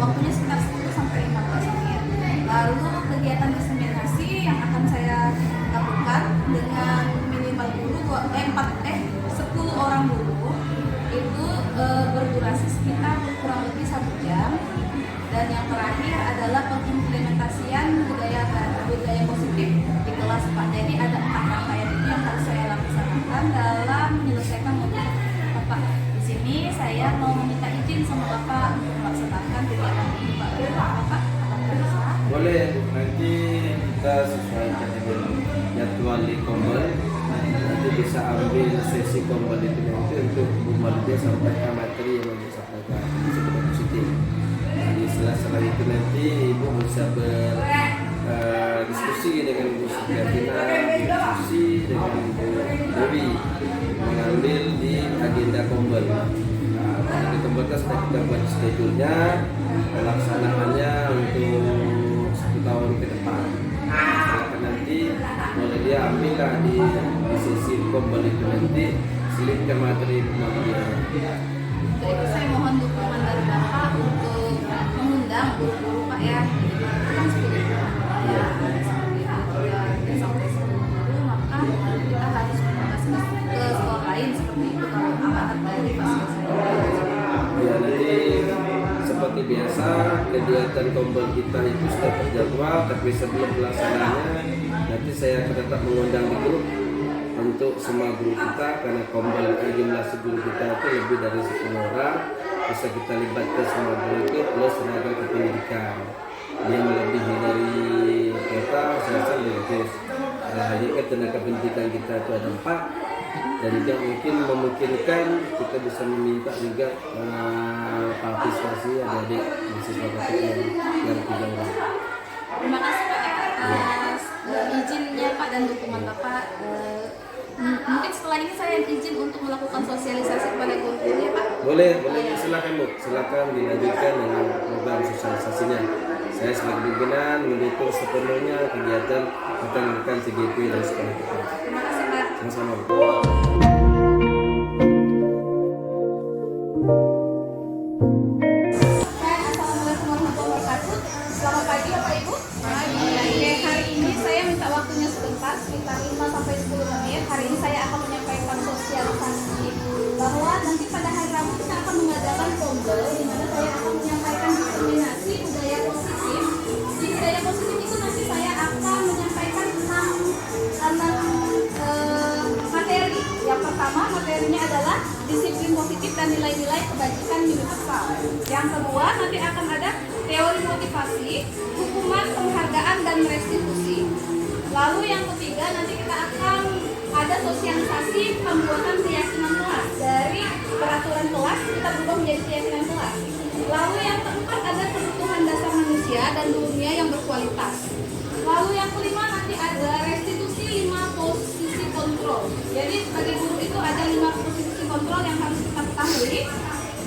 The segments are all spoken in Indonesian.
waktunya sekitar 10 sampai 15 menit. Lalu kegiatan diseminasi yang akan saya lakukan dengan minimal guru 10 orang guru itu berdurasi sekitar kurang lebih 1 jam. Dan yang terakhir adalah pengimplementasian budaya positif di kelas Pak. Jadi ada 4 rangkaian itu yang harus saya laksanakan dalam menyelesaikan modul Bapak. Di sini saya mau meminta izin sama Bapak untuk melaksanakan kegiatan ini Pak. Bapak, apakah bisa? Boleh, nanti kita sesuaikan dengan jadwal di Kombel. Nanti bisa ambil sesi Kombel itu nanti untuk dia sampaikan materi yang mau disampaikan secara positif. Jadi setelah itu nanti ibu bisa berdiskusi dengan Bu Sukiatina, diskusi dengan Bu Dewi, mengambil di agenda Kombel. Di tempatnya sudah kita buat schedule-nya, pelaksanaannya untuk 1 tahun ke depan. Nanti boleh dia ambil di sesi Kombel itu nanti selipkan materi pemahaman. Untuk itu saya mohon dukungan dari Bapak untuk mengundang guru-guru Pak ya. Kan seperti itu. Ya, seperti itu. Dan sampai 10 guru maka kita harus menambah ke sekolah lain seperti itu kalau amanat dari fasilitas. Ya, nanti seperti biasa kegiatan Kombel kita itu sudah terjadwal, tapi sebelum pelaksanaannya nanti saya akan tetap mengundang di grup untuk semua guru kita, karena Kombel jumlah guru kita itu lebih dari 10 orang, bisa kita libatkan semua guru itu plus tenaga kependidikan yang melebihi dari kota saya rasa lebih. Hanya kan tenaga pendidikan kita itu ada 4 dan juga mungkin memungkinkan kita bisa meminta juga partisipasi adik-adik mahasiswa KPM yang 3 orang. Terima kasih Pak atas izinnya Pak dan dukungan Bapak. Mungkin setelah ini saya izin untuk melakukan sosialisasi kepada guru ya Pak. Boleh silakan Bu, silakan dilanjutkan dengan program sosialisasinya. Saya sebagai pimpinan mendukung sepenuhnya kegiatan rekan-rekan CGP dan sekolah kita. Terima kasih Pak. Sama-sama Bu. Assalamualaikum warahmatullahi wabarakatuh. Selamat pagi Bapak Ibu. Hari ini saya minta waktunya sebentar, sekitar 5 sampai 10 menit. Hari ini saya akan menyampaikan sosialisasi bahwa nanti pada hari Rabu kita akan mengadakan Kombel di mana saya akan menyampaikan diseminasi budaya positif. Di budaya positif itu nanti saya akan menyampaikan 6 materi. Yang pertama materinya adalah disiplin positif dan nilai-nilai kebajikan universal. Yang kedua nanti akan ada teori motivasi, hukuman, penghargaan, dan restitusi. Lalu yang ketiga nanti kita akan ada sosialisasi pembuatan keyakinan kelas. Dari peraturan kelas kita berubah menjadi keyakinan kelas. Lalu yang keempat ada kebutuhan dasar manusia dan dunia yang berkualitas. Lalu yang kelima nanti ada restitusi 5 posisi kontrol. Jadi sebagai guru itu ada 5 posisi kontrol yang harus kita ketahui.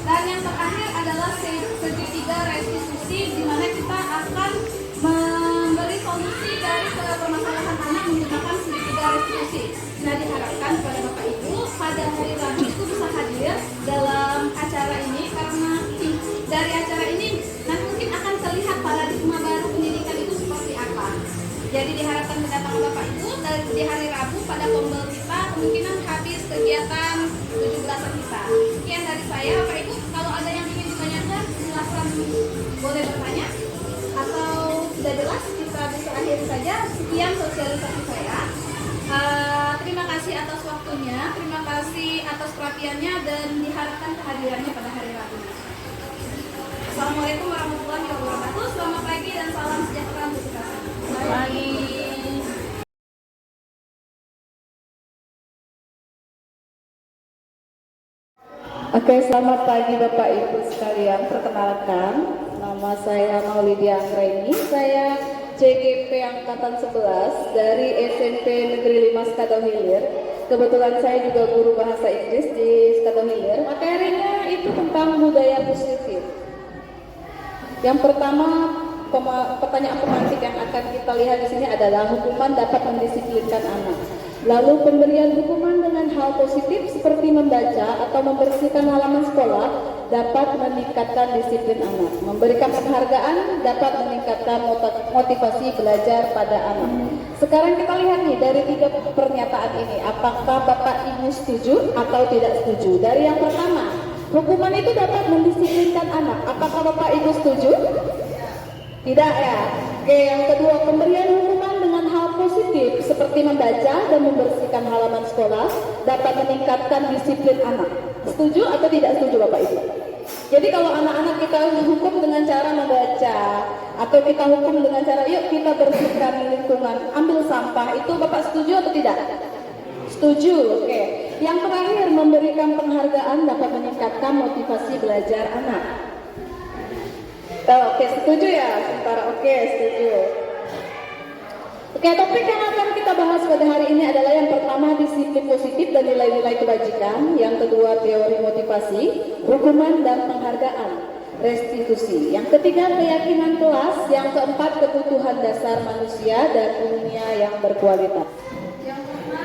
Dan yang terakhir adalah segitiga restitusi, di mana kita akan memberi solusi dari permasalahan anak menggunakan segitiga restitusi. Nah, diharapkan kepada Bapak Ibu pada hari Rabu itu bisa hadir dalam acara ini, karena dari acara ini nanti mungkin akan terlihat paradigma baru pendidikan itu seperti apa. Jadi diharapkan kedatangan Bapak Ibu di hari Rabu pada Kombel kita kemungkinan habis kegiatan 17-an kita. Sekian dari saya Bapak Ibu, kalau ada yang ingin ditanyakan silakan boleh bertanya, atau sudah jelas kita bisa akhiri saja. Sekian sosialisasi saya. Terima kasih atas waktunya, terima kasih atas perhatiannya, dan diharapkan kehadirannya pada hari Rabu. Assalamualaikum warahmatullahi wabarakatuh. Selamat pagi dan salam sejahtera untuk kita. Selamat pagi. Oke, selamat pagi Bapak Ibu sekalian. Perkenalkan, nama saya Maulidia Anggraini. Saya CGP Angkatan 11 dari SMP Negeri 5 Skadohilir. Kebetulan saya juga guru bahasa Inggris di Skadohilir. Materinya itu tentang budaya positif. Yang pertama, pertanyaan pemantik yang akan kita lihat di sini adalah hukuman dapat mendisiplinkan anak. Lalu pemberian hukuman dengan hal positif seperti membaca atau membersihkan halaman sekolah dapat meningkatkan disiplin anak. Memberikan penghargaan dapat meningkatkan motivasi belajar pada anak. Sekarang kita lihat nih dari 3 pernyataan ini, apakah Bapak Ibu setuju atau tidak setuju? Dari yang pertama, hukuman itu dapat mendisiplinkan anak. Apakah Bapak Ibu setuju? Tidak ya. Oke, yang kedua, pemberian hukuman dengan hal positif seperti membaca dan membersihkan halaman sekolah dapat meningkatkan disiplin anak. Setuju atau tidak setuju Bapak Ibu? Jadi kalau anak-anak kita hukum dengan cara membaca atau kita hukum dengan cara yuk kita bersihkan lingkungan, ambil sampah, itu Bapak setuju atau tidak? Setuju. Oke. Yang terakhir, memberikan penghargaan dapat meningkatkan motivasi belajar anak. Oke, setuju ya? Sementara oke, setuju. Oke, topik yang akan kita bahas pada hari ini adalah yang pertama disiplin positif dan nilai-nilai kebajikan, yang kedua teori motivasi, hukuman dan penghargaan, restitusi, yang ketiga keyakinan kelas, yang keempat kebutuhan dasar manusia dan dunia yang berkualitas. Yang kelima,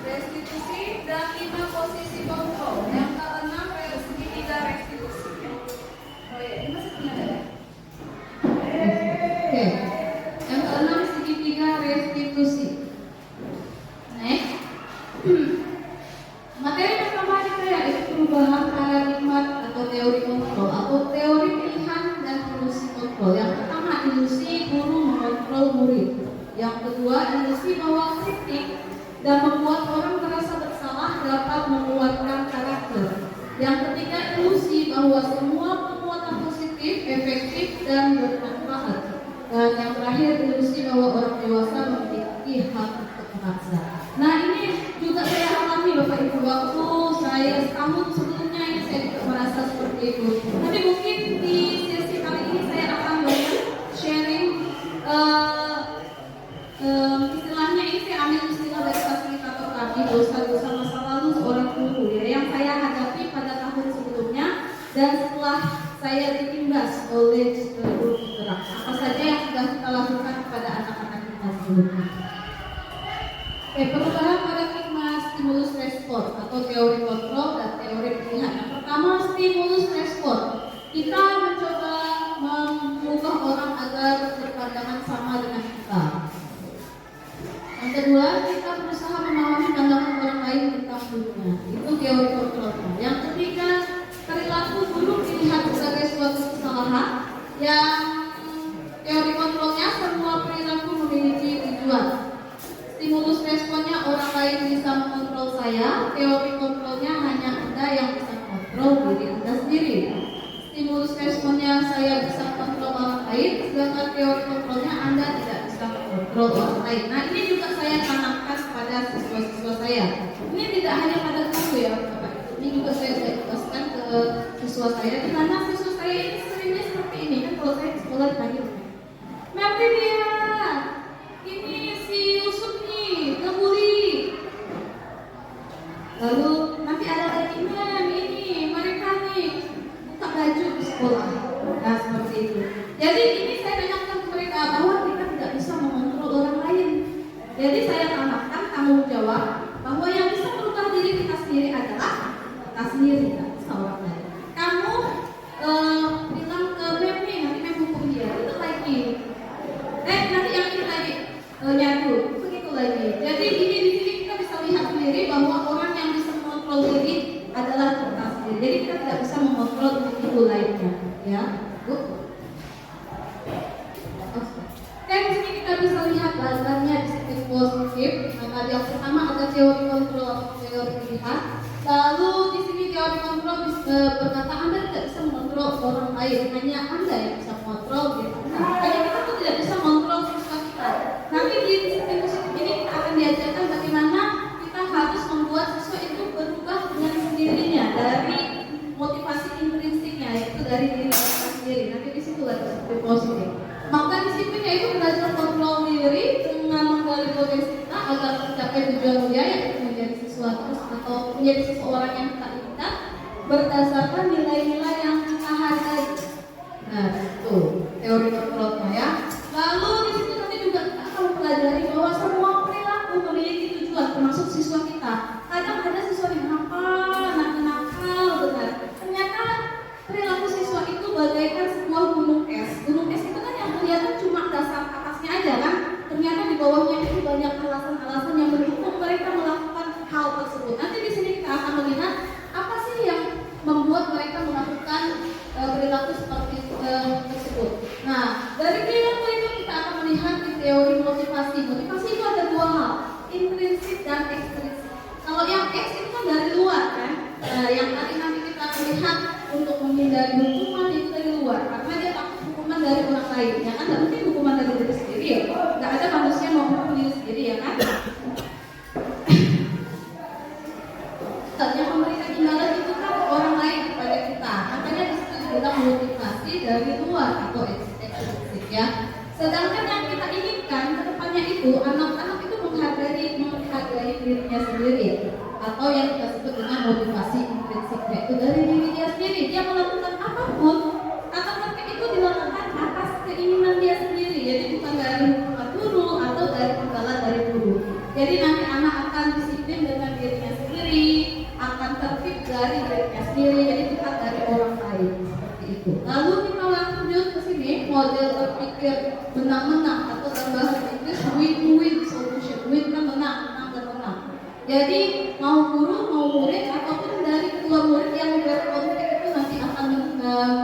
restitusi dan 5 posisi kontrol. Yang keenam, segitiga restitusi. Oh ya, ini masih punya ada. Oke. Yang keenam, segitiga restitusi. Next. Materi pertama kita yaitu perubahan paradigma atau teori kontrol atau teori pilihan dan ilusi kontrol. Yang pertama, ilusi guru mengontrol murid. Yang kedua, ilusi bahwa kritik dan membuat orang merasa bersalah dapat menguatkan karakter. Yang ketiga, ilusi bahwa semua perbuatan positif, efektif dan bermanfaat. Dan yang terakhir, ilusi bahwa orang dewasa memiliki hak untuk memaksa. Nah, ini juga saya alami Bapak Ibu, waktu saya setahun sebelumnya ini saya juga merasa seperti itu. Tapi mungkin di sesi kali ini saya akan banyak sharing istilahnya ini saya ambil istilah dari fasilitator kami, dosa-dosa masa lalu seorang guru ya, yang saya hadapi pada tahun sebelumnya dan setelah saya ditindas oleh guru penggerak. Apa saja yang sudah kita lakukan kepada anak-anak kita sebelumnya. Perubahan paradigma stimulus respon atau teori kontrol dan teori pilihan. Yang pertama, stimulus respon. Kita mencoba mengubah orang agar berpandangan sama dengan kita. Yang kedua, kita berusaha memahami pandangan orang lain tentang dunia. Itu teori kontrolnya. Yang ketiga, perilaku buruk dilihat sebagai suatu kesalahan. Yang teori kontrolnya, semua perilaku memiliki tujuan. Stimulus responnya orang lain bisa mengontrol saya. Teori kontrolnya hanya Anda yang bisa mengontrol diri Anda sendiri. Stimulus responnya saya bisa mengontrol orang lain, sedangkan teori kontrolnya Anda tidak bisa mengontrol orang lain. Nah, ini juga saya tanamkan pada siswa-siswa saya. Ini tidak hanya pada guru ya Bapak Ibu. Ini juga saya jelaskan ke siswa saya. Di mana siswa saya ini seringnya seperti ini kan, kalau saya di sekolah dipanggil, nanti dia ini si Yusuf nih ngebully. Lalu nanti ada lagi ini mereka nih buka baju di sekolah. Nah, seperti itu. Jadi ini saya tanyakan ke mereka bahwa kita tidak bisa mengontrol orang lain. Jadi saya tanamkan tanggung jawab bahwa yang bisa merubah diri kita sendiri adalah kita sendiri, tidak bisa orang lain. Kamu bilang ke Mem nih, nanti Mem hukum dia, itu lagi. Nanti yang ini lagi nyatu, begitu lagi. Jadi ini di sini kita bisa lihat sendiri bahwa orang yang bisa mengontrol diri adalah kita sendiri. Jadi kita tidak bisa mengontrol individu lainnya, ya, Bu. Dan di sini kita bisa lihat dasarnya disiplin positif. Maka yang pertama ada teori kontrol atau teori pilihan. Lalu di sini teori kontrol berkata Anda tidak bisa mengontrol orang lain, hanya Anda yang bisa mengontrol diri Anda. Hanya kita tuh tidak bisa mengontrol siswa kita. Nanti di disiplin positif ini kita akan diajarkan bagaimana kita harus membuat siswa itu berubah dengan sendirinya dari motivasi intrinsiknya, yaitu dari diri kita sendiri. Nanti di situ ada disiplin positif. Maka disiplinnya itu belajar kontrol diri dengan menggali potensi kita agar mencapai tujuan mulia, yaitu menjadi sesuatu atau menjadi seseorang yang kita inginkan berdasarkan nilai-nilai yang kita hargai. Nah, itu teori kontrolnya ya. Lalu di situ nanti juga kita akan mempelajari bahwa semua perilaku memiliki tujuan, termasuk siswa kita. Kadang ada siswa yang nakal benar. banyak alasan-alasan yang mendukung mereka melakukan hal tersebut. Nanti di sini kita akan melihat apa sih yang membuat mereka melakukan perilaku seperti tersebut. Nah, dari perilaku itu kita akan melihat di teori motivasi. Motivasi itu ada dua hal, intrinsik dan ekstrinsik. Kalau yang X itu kan dari luar kan, yang nanti kita akan lihat untuk menghindari hukuman itu dari luar, karena dia takut hukuman dari orang lain. Ya kan, nggak mungkin hukuman dari diri sendiri ya. Nggak ada manusia mau hukum diri sendiri ya kan. Dan yang memberikan imbalan itu kan orang lain kepada kita. Makanya disitu dibilang motivasi dari luar atau ekstrinsik ya. Sedangkan yang kita inginkan kedepannya itu anak-anak itu menghargai dirinya sendiri atau yang kita sebut dengan motivasi intrinsik, yaitu dari diri dia sendiri. Dia melakukan apapun atau mungkin itu dilakukan atas keinginan dia sendiri, jadi bukan dari hukuman guru atau dari imbalan dari guru. Jadi nanti anak akan disiplin dengan dirinya sendiri, akan tertib dari dirinya sendiri, jadi bukan dari orang lain seperti itu. Lalu kita lanjut ke sini, model berpikir menang-menang atau dalam bahasa Inggris win-win solution. Win kan menang dan menang. Jadi mau guru, mau murid ataupun dari kedua murid yang berkonflik itu nanti akan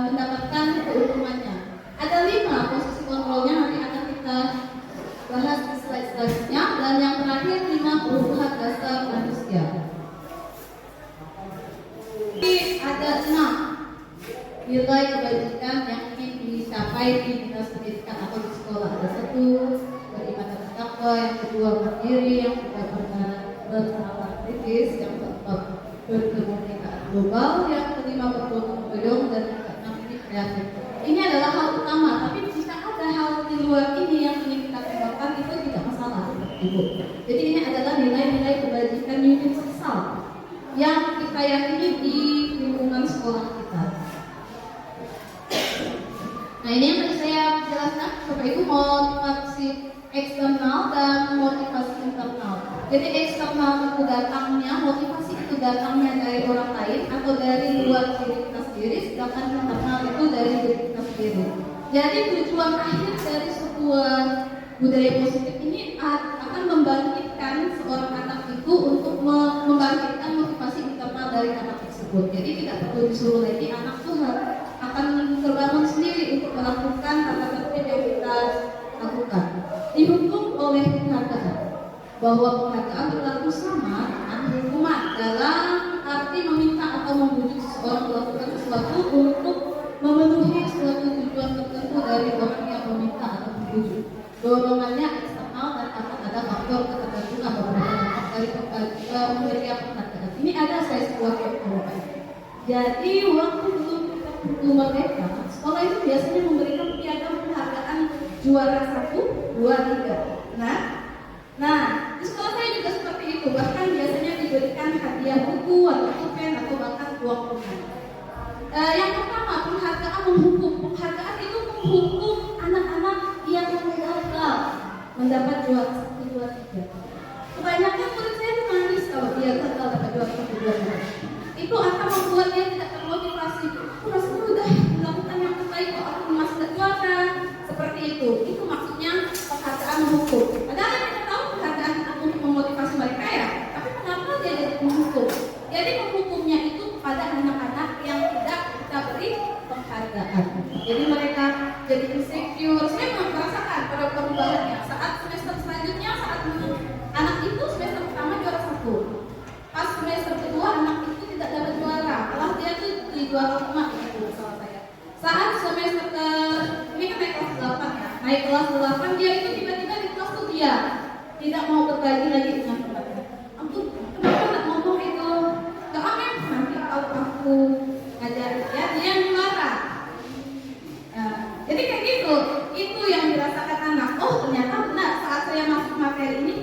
mendapatkan keuntungannya. Ada 5 posisi kontrolnya, nanti akan kita bahas di slide selanjutnya. Dan yang terakhir 5 perubahan dasar manusia. Jadi ada 6 nilai kebajikan yang ingin dicapai di dinas pendidikan atau di sekolah. Ada 1, beriman dan bertakwa, yang kedua mandiri, yang ketiga berpengalaman kritis, yang keempat berkemunikasi global, yang kelima bergotong royong, dan yang keenam ini kreatif. Ini adalah hal utama, tapi jika ada hal di luar ini yang ingin kita kembangkan itu tidak masalah seperti itu. Jadi ini adalah nilai-nilai kebajikan universal yang kita yakini di lingkungan sekolah kita. Nah, ini yang tadi saya jelaskan, seperti itu motivasi eksternal dan motivasi internal. Jadi eksternal itu datangnya, motivasi itu datangnya dari orang lain atau dari luar diri kita sendiri, sedangkan internal itu dari diri kita sendiri. Jadi tujuan akhir dari sebuah budaya positif ini akan membangkitkan seorang anak itu untuk membangkitkan motivasi internal dari anak tersebut. Jadi tidak perlu disuruh lagi, anak tuh akan terbangun sendiri untuk melakukan tata tertib yang kita lakukan. Dihukum oleh penghargaan, bahwa penghargaan berlaku sama dengan hukuman dalam arti meminta atau membujuk seseorang melakukan sesuatu untuk memenuhi suatu tujuan tertentu dari orang yang meminta atau membujuk. Dorongannya eksternal dan akan ada faktor ketergantungan beberapa dampak dari pemberian penghargaan. Ini ada saya sebuah contoh. Jadi waktu dulu kita berumur mereka, sekolah itu biasanya memberikan piagam penghargaan juara 1, 2, 3. Nah, di sekolah saya juga seperti itu. Bahkan biasanya diberikan hadiah buku atau pulpen atau bahkan uang tunai. Yang pertama, penghargaan menghukum. Penghargaan itu menghukum anak-anak yang gagal mendapat juara 1, 2, 3. Kebanyakan murid saya itu nangis kalau dia gagal dapat juara 1, 2, 3. Itu akan membuat dia tidak termotivasi. Aku rasanya udah melakukan yang terbaik kok, aku masih tidak juara. Seperti itu. Itu maksudnya penghargaan menghukum. Padahal kita tahu penghargaan itu untuk memotivasi mereka ya. Tapi kenapa dia jadi menghukum? Jadi menghukumnya itu kepada anak-anak yang tidak kita beri penghargaan. Jadi mereka jadi insecure. Saya merasakan pada perubahannya. Saat semester selanjutnya, saat anak itu semester pertama juara 1. Pas semester kedua anak itu tidak dapat juara. Malah dia tuh di juara 5 itu salah saya. Saat semester ini kan naik kelas 8 ya. Naik kelas 8 dia itu tiba-tiba di kelas tuh dia tidak mau berbagi lagi dengan temannya. Ampun, kenapa nggak ngomong itu? Gak amin, nanti kalau aku ngajarin dia yang juara. Nah, jadi kayak gitu. Itu yang dirasakan anak. Oh ternyata benar saat saya masuk materi ini,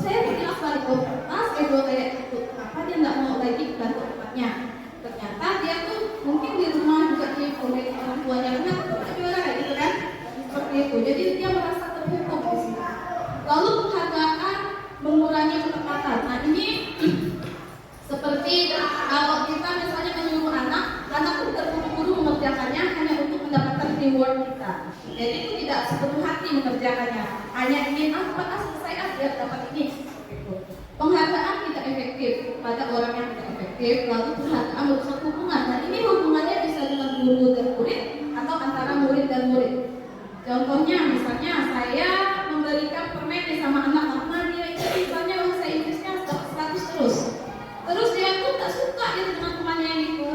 saya bilang balik mas ego kayak itu. Kenapa dia nggak mau lagi bantu temannya? Ternyata dia tuh mungkin di rumah juga dia oleh orang tuanya kenapa juara kayak gitu kan? Seperti itu. Jadi dia merasa terhukum di sini. Lalu penghargaan mengurangi penempatan. Nah ini seperti kalau kita misalnya menyuruh anak itu terburu-buru mengerjakannya hanya untuk mendapatkan reward kita. Jadi itu tidak sepenuh hati mengerjakannya, hanya ingin selesai biar dapat ini. Gitu. Penghargaan tidak efektif pada orang yang tidak efektif, lalu penghargaan merusak hubungan. Nah ini hubungannya bisa dengan guru dan murid atau antara murid dan murid. Contohnya misalnya saya memberikan permen sama anak karena dia itu misalnya bahasa Inggrisnya 100 terus dia tuh tak suka ya dengan temannya yang itu.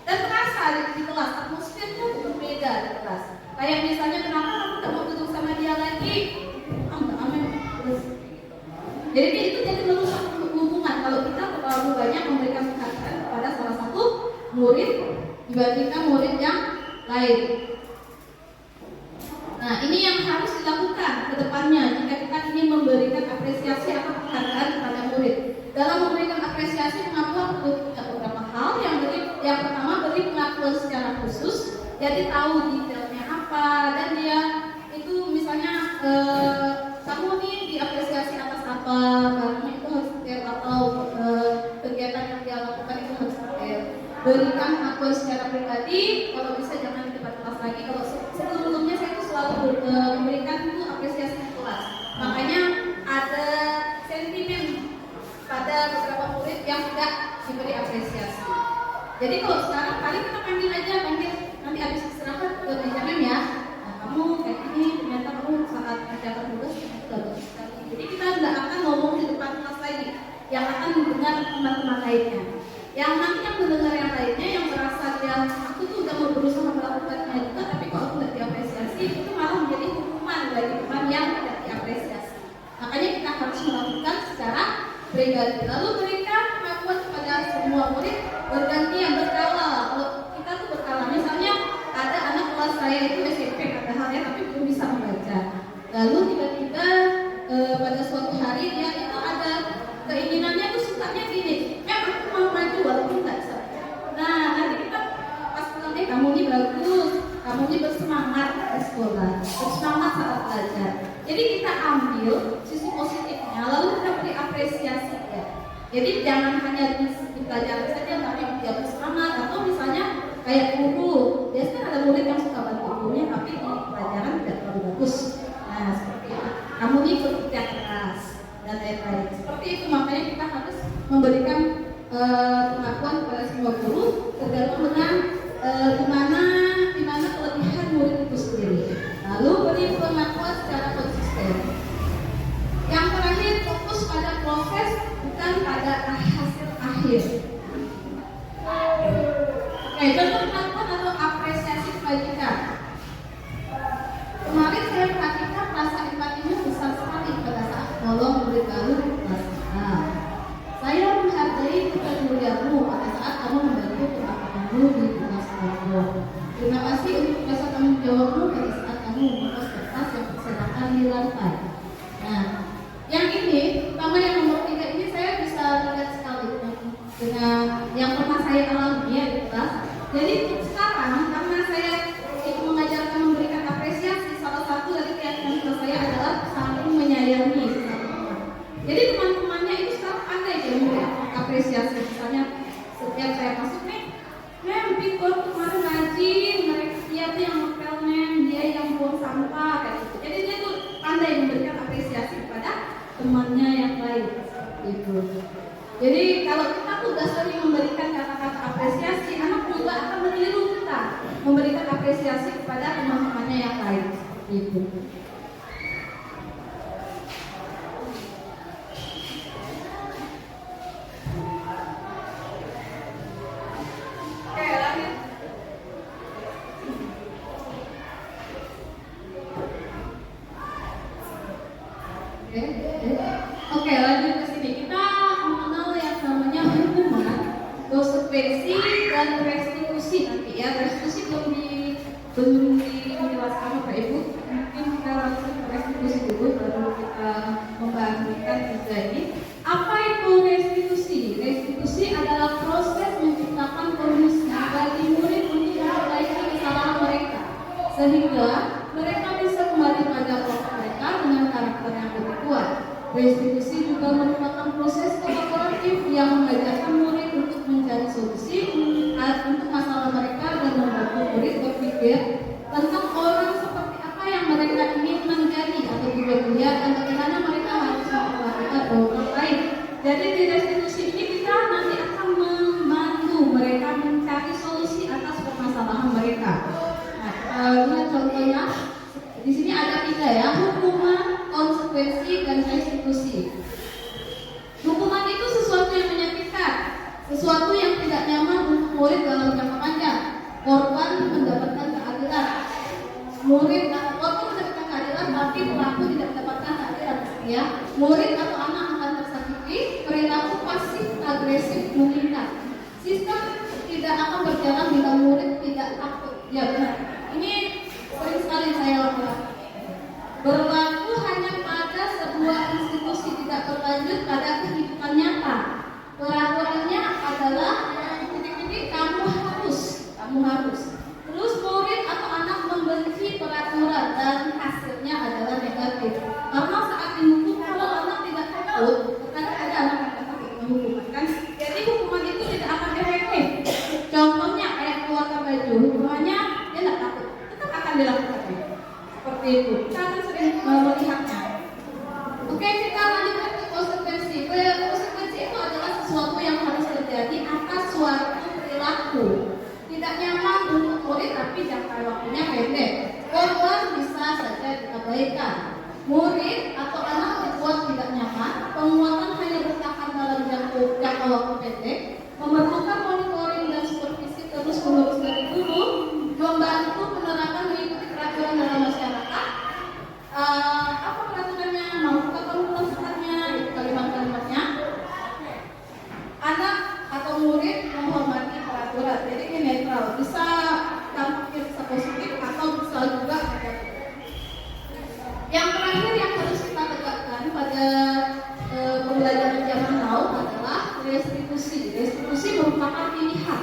Dan terasa di kelas atmosfernya berbeda di kelas. Kayak misalnya kenapa aku tak mau duduk sama dia lagi? Jadi itu jadi merusak hubungan kalau kita terlalu banyak memberikan penghargaan kepada salah satu murid dibandingkan murid yang lain. Nah ini yang harus dilakukan ke depannya jika kita ingin memberikan apresiasi atau penghargaan kepada murid. Dalam memberikan apresiasi pengakuan perlu beberapa hal. Yang pertama beri pengakuan secara khusus, jadi tahu detailnya apa dan dia itu misalnya kamu nih diapresiasi atas apa, barangnya itu harus detail atau kegiatan yang dia lakukan itu harus detail. Berikan pengakuan secara pribadi, kalau bisa jangan di depan kelas lagi. Kalau sebelumnya saya itu selalu memberikan itu apresiasi di kelas. Makanya ada sentimen pada beberapa murid yang tidak diberi apresiasi. Jadi kalau sekarang paling kita panggil nanti habis istirahat ke meja mem ya. Nah, kamu kayak ini ternyata kamu saat mengerjakan tugas itu bagus sekali. Jadi kita tidak akan ngomong di depan kelas lagi, yang akan mendengar teman-teman lainnya. Yang nanti yang mendengar yang lainnya yang merasa dia aku tuh udah mau berusaha melakukannya juga, tapi kalau aku tidak diapresiasi itu malah menjadi hukuman bagi teman yang tidak diapresiasi. Makanya kita harus melakukan secara pribadi. Lalu berikan pengakuan kepada semua murid berganti yang berkala. Kalau kita tuh berkala, misalnya ada anak kelas saya itu SMP padahalnya tapi belum bisa membaca. Lalu tiba-tiba pada suatu hari dia itu ada keinginannya tuh sukanya gini, aku mau maju walaupun nggak bisa. Nah nanti kita pas pulang kamu ini bagus, kamu ini bersemangat di sekolah, bersemangat saat belajar. Jadi kita ambil sisi positifnya, lalu kita beri apresiasi ya. Jadi jangan hanya di pelajaran saja, tapi dia bersemangat. Atau misalnya kayak guru, biasanya ada murid yang suka bantu gurunya, tapi di pelajaran tidak terlalu bagus. Nah seperti itu. Kamu ini bekerja keras dan lain-lain. Seperti itu makanya kita harus memberikan pengakuan kepada semua guru tergantung dengan di mana kelebihan murid itu sendiri. Lalu beri pengakuan secara konsisten. Yang terakhir fokus pada proses bukan pada hasil akhir. Oke, contoh pengakuan atau apresiasi kebajikan. Kemarin saya perhatikan rasa empatinya besar sekali pada saat menolong murid baru di kelas A. Saya menghargai kepedulianmu pada saat kamu membantu teman-temanmu di kelas A. Terima kasih untuk rasa tanggung jawabmu pada saat kamu membuat kertas yang berserakan di lantai. Nah, yang ini, terutama yang nomor 3 ini saya bisa lihat sekali dengan yang pernah saya alami ya di kelas. Jadi sekarang karena saya mengajarkan memberikan apresiasi, salah satu dari kegiatan kelas saya adalah saling menyayangi. Jadi teman-temannya itu sekarang pandai dia memberikan apresiasi. Misalnya setiap saya masuk nih, pikir kemarin rajin, mereka dia tuh yang ngepel dia yang buang sampah kayak gitu. Jadi dia tuh pandai memberikan apresiasi kepada temannya yang lain gitu. Jadi kalau kita udah sering memberikan kata-kata apresiasi, anak juga akan meniru kita memberikan apresiasi kepada teman-temannya yang lain gitu. Oke, lanjut ke sini. Kita mengenal yang namanya hukuman, konsekuensi dan restitusi nanti ya. Restitusi belum dijelaskan Bapak Ibu. Mungkin kita langsung ke restitusi dulu, baru kita membagikan tiga ini. Apa itu restitusi? Restitusi adalah proses menciptakan kondisi bagi murid untuk memperbaiki kesalahan mereka, sehingga mereka bisa kembali pada kelompok mereka dengan karakter yang lebih kuat. Restitusi juga merupakan proses kolaboratif yang mengajarkan murid untuk mencari solusi untuk masalah mereka dan membantu murid berpikir tentang orang seperti apa yang mereka ingin menjadi atau bekerja dan bagaimana mereka harus memperlakukan orang lain. Jadi di restitusi ini kita nanti akan membantu mereka mencari solusi atas permasalahan mereka. Nah, lihat contohnya di sini ada 3 ya, hukuman, konsekuensi, dan restitusi. Hukuman itu sesuatu yang menyakitkan, sesuatu yang tidak nyaman untuk murid dalam jangka panjang. Korban mendapatkan keadilan, korban mendapatkan keadilan, tapi pelaku tidak mendapatkan keadilan. Ya, murid atau anak akan tersakiti, perilaku pasif agresif meningkat. Sistem tidak akan berjalan bila murid tidak takut. Ya benar. Ini sering sekali saya lakukan. Berlaku hanya pada sebuah institusi, tidak berlanjut pada kehidupan nyata. Peraturannya adalah titik-titik kamu harus. Terus murid atau anak membenci peraturan dan hasilnya adalah negatif. Karena saat dihukum kalau anak tidak takut, karena ada anak yang takut dengan hukuman kan. Jadi hukuman itu tidak akan efektif. Contohnya kayak keluarga baju, hukumannya dia tidak takut, tetap akan dilakukan. Seperti itu. Kita akan sering melihatnya. Oke, kita lanjutkan ke konsekuensi. Konsekuensi itu adalah sesuatu yang harus terjadi atas suatu perilaku. Tidak nyaman untuk murid tapi jangka waktunya pendek. Korban bisa saja diabaikan. Murid atau anak dibuat tidak nyaman. Penguatan hanya bertahan dalam jangka waktu pendek. Memerlukan monitoring dan supervisi terus-menerus dari guru. Membantu penerapan mengikuti peraturan dalam masyarakat. Apa peraturannya? Maupun peraturannya? Kalimat-kalimatnya. Anak atau murid menghormati peraturan. Jadi ini netral. Bisa dampaknya bisa positif atau bisa juga negatif. Yang terakhir yang harus kita tegakkan pada pembelajaran zaman now adalah restitusi. Restitusi merupakan pilihan.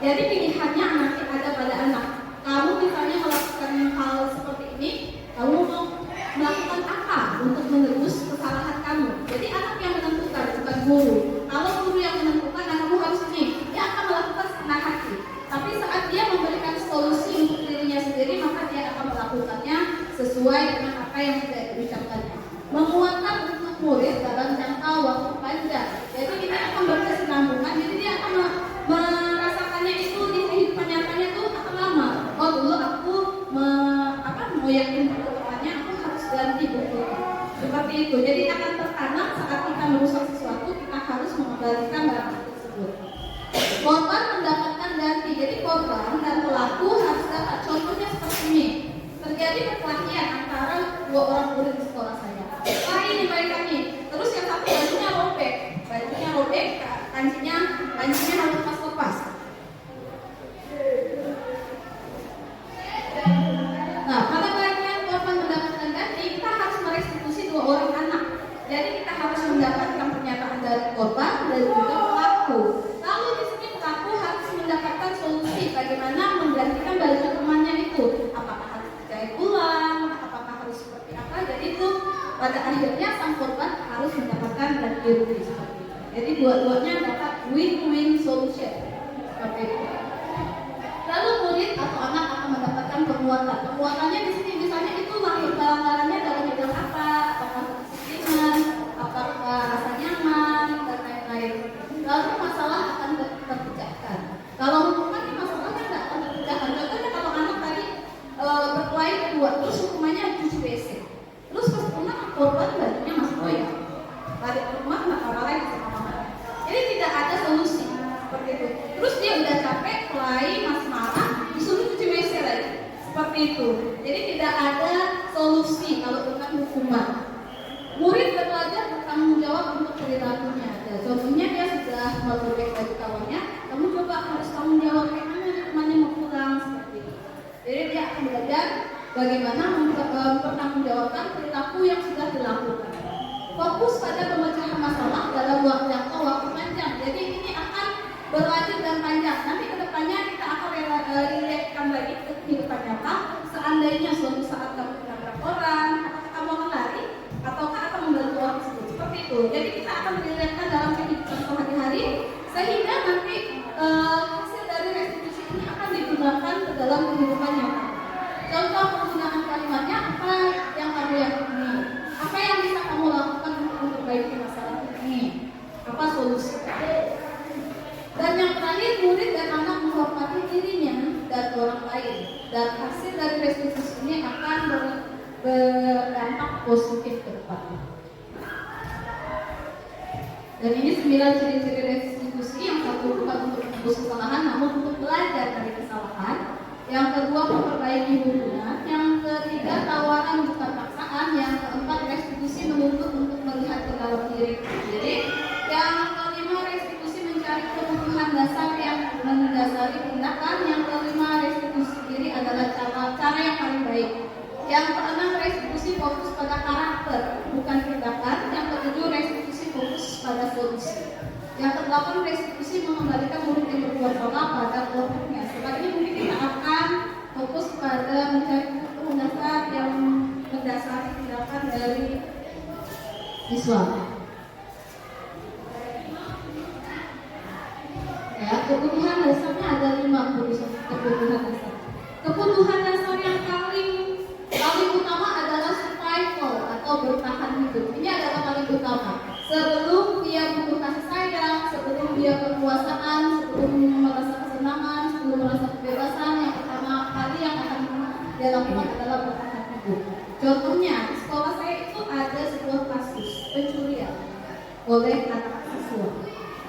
Jadi pilihannya nanti ada pada anak. Kamu misalnya melakukan hal seperti ini, kamu mau melakukan apa untuk menebus kesalahan kamu? Jadi anak yang menentukan, bukan guru. Kalau guru yang menentukan, kamu harus ini, dia akan melakukan setengah hati. Tapi saat dia memberikan solusi untuk dirinya sendiri, maka dia akan melakukannya sesuai dengan apa yang sudah diucapkannya. Menguatkan untuk murid dalam jangka waktu panjang. Jadi ini akan berkesinambungan. Jadi dia akan merasakannya itu di kehidupan nyatanya itu akan lama. Oh dulu aku mau yakin depannya aku harus ganti buku. Seperti itu. Jadi akan tertanam saat kita merusak sesuatu, kita harus mengembalikan barang tersebut. Korban mendapatkan ganti. Jadi korban dan pelaku harus dapat. Contohnya seperti ini. Terjadi perkelahian antara 2 orang murid di sekolah saya. Ini mereka nih. Terus yang satu bajunya robek, kancinya harus lepas. Nah, pada bagian korban mendapatkan ganti, kita harus merestitusi 2 orang anak. Jadi kita harus mendapatkan pernyataan dari korban dan juga pelaku. Lalu di sini pelaku harus mendapatkan solusi bagaimana menggantikan baju temannya itu. Apakah harus dijahit ulang? Apakah harus seperti apa? Jadi itu pada akhirnya sang korban harus mendapatkan ganti rugi seperti itu. Jadi dua-duanya dapat win-win solution seperti itu. Lalu murid atau anak akan mendapatkan penguatan. Penguatannya di sini misalnya itu pelanggarannya dalam bidang apa? Apakah kedisiplinan, apakah rasa nyaman dan lain-lain. Lalu masalah akan terpecahkan. Kalau hukuman ini masalahnya tidak akan terpecahkan. Contohnya kalau anak tadi berkelahi kedua, terus hukumannya cuci WC. Terus pas pulang korban bajunya masih koyak. Balik ke rumah nggak apa lagi sama mama. Jadi tidak ada solusi seperti itu. Terus dia udah capek, kelahi, masih marah, disuruh cuci WC lagi. Seperti itu. Jadi tidak ada solusi kalau tentang hukuman. Murid belajar bertanggung jawab untuk perilakunya. Contohnya dia sudah merobek baju kawannya, kamu coba harus tanggung jawab kayak mana temannya mau pulang seperti itu. Jadi dia akan belajar bagaimana mempertanggungjawabkan perilaku yang sudah dilakukan. Fokus pada pemecahan masalah dalam jangka waktu panjang. Jadi ini akan berlanjut dan panjang. Nanti kedepannya kita akan relate-kan lagi ke kehidupan nyata. Seandainya suatu saat kamu menabrak orang, apakah kamu akan lari ataukah akan membantu orang tersebut? Seperti itu. Jadi kita akan relate-kan dalam kehidupan sehari-hari sehingga nanti hasil dari restitusi ini akan digunakan ke dalam kehidupan nyata. dan hasil dari restitusi ini akan berdampak positif ke depan. Dan ini 9 ciri-ciri restitusi. Yang satu bukan untuk menebus kesalahan, namun untuk belajar dari kesalahan. Yang kedua, memperbaiki hubungan. Yang ketiga, tawaran bukan paksaan. Yang keempat, restitusi menuntut untuk melihat ke dalam diri sendiri. Yang kelima, restitusi mencari kebutuhan dasar yang mendasari tindakan. Yang kelima, restitusi diri adalah cara yang paling baik. Yang keenam, restitusi fokus pada karakter, bukan tindakan. Yang ketujuh, restitusi fokus pada solusi. Yang kedelapan, restitusi mengembalikan murid yang berbuat salah pada kelompoknya. Setelah ini mungkin kita akan fokus pada mencari kebutuhan dasar yang mendasari tindakan dari siswa. Ya, kebutuhan dasarnya ada 5 kebutuhan dasar. Kebutuhan dasar yang paling utama adalah survival atau bertahan hidup. Ini adalah paling utama. Sebelum dia butuh kasih sayang, sebelum dia berkuasaan, sebelum merasa kesenangan, sebelum merasa kebebasan, yang pertama kali yang akan dia lakukan adalah bertahan hidup. Contohnya, di sekolah saya itu ada sebuah kasus pencurian oleh anak siswa.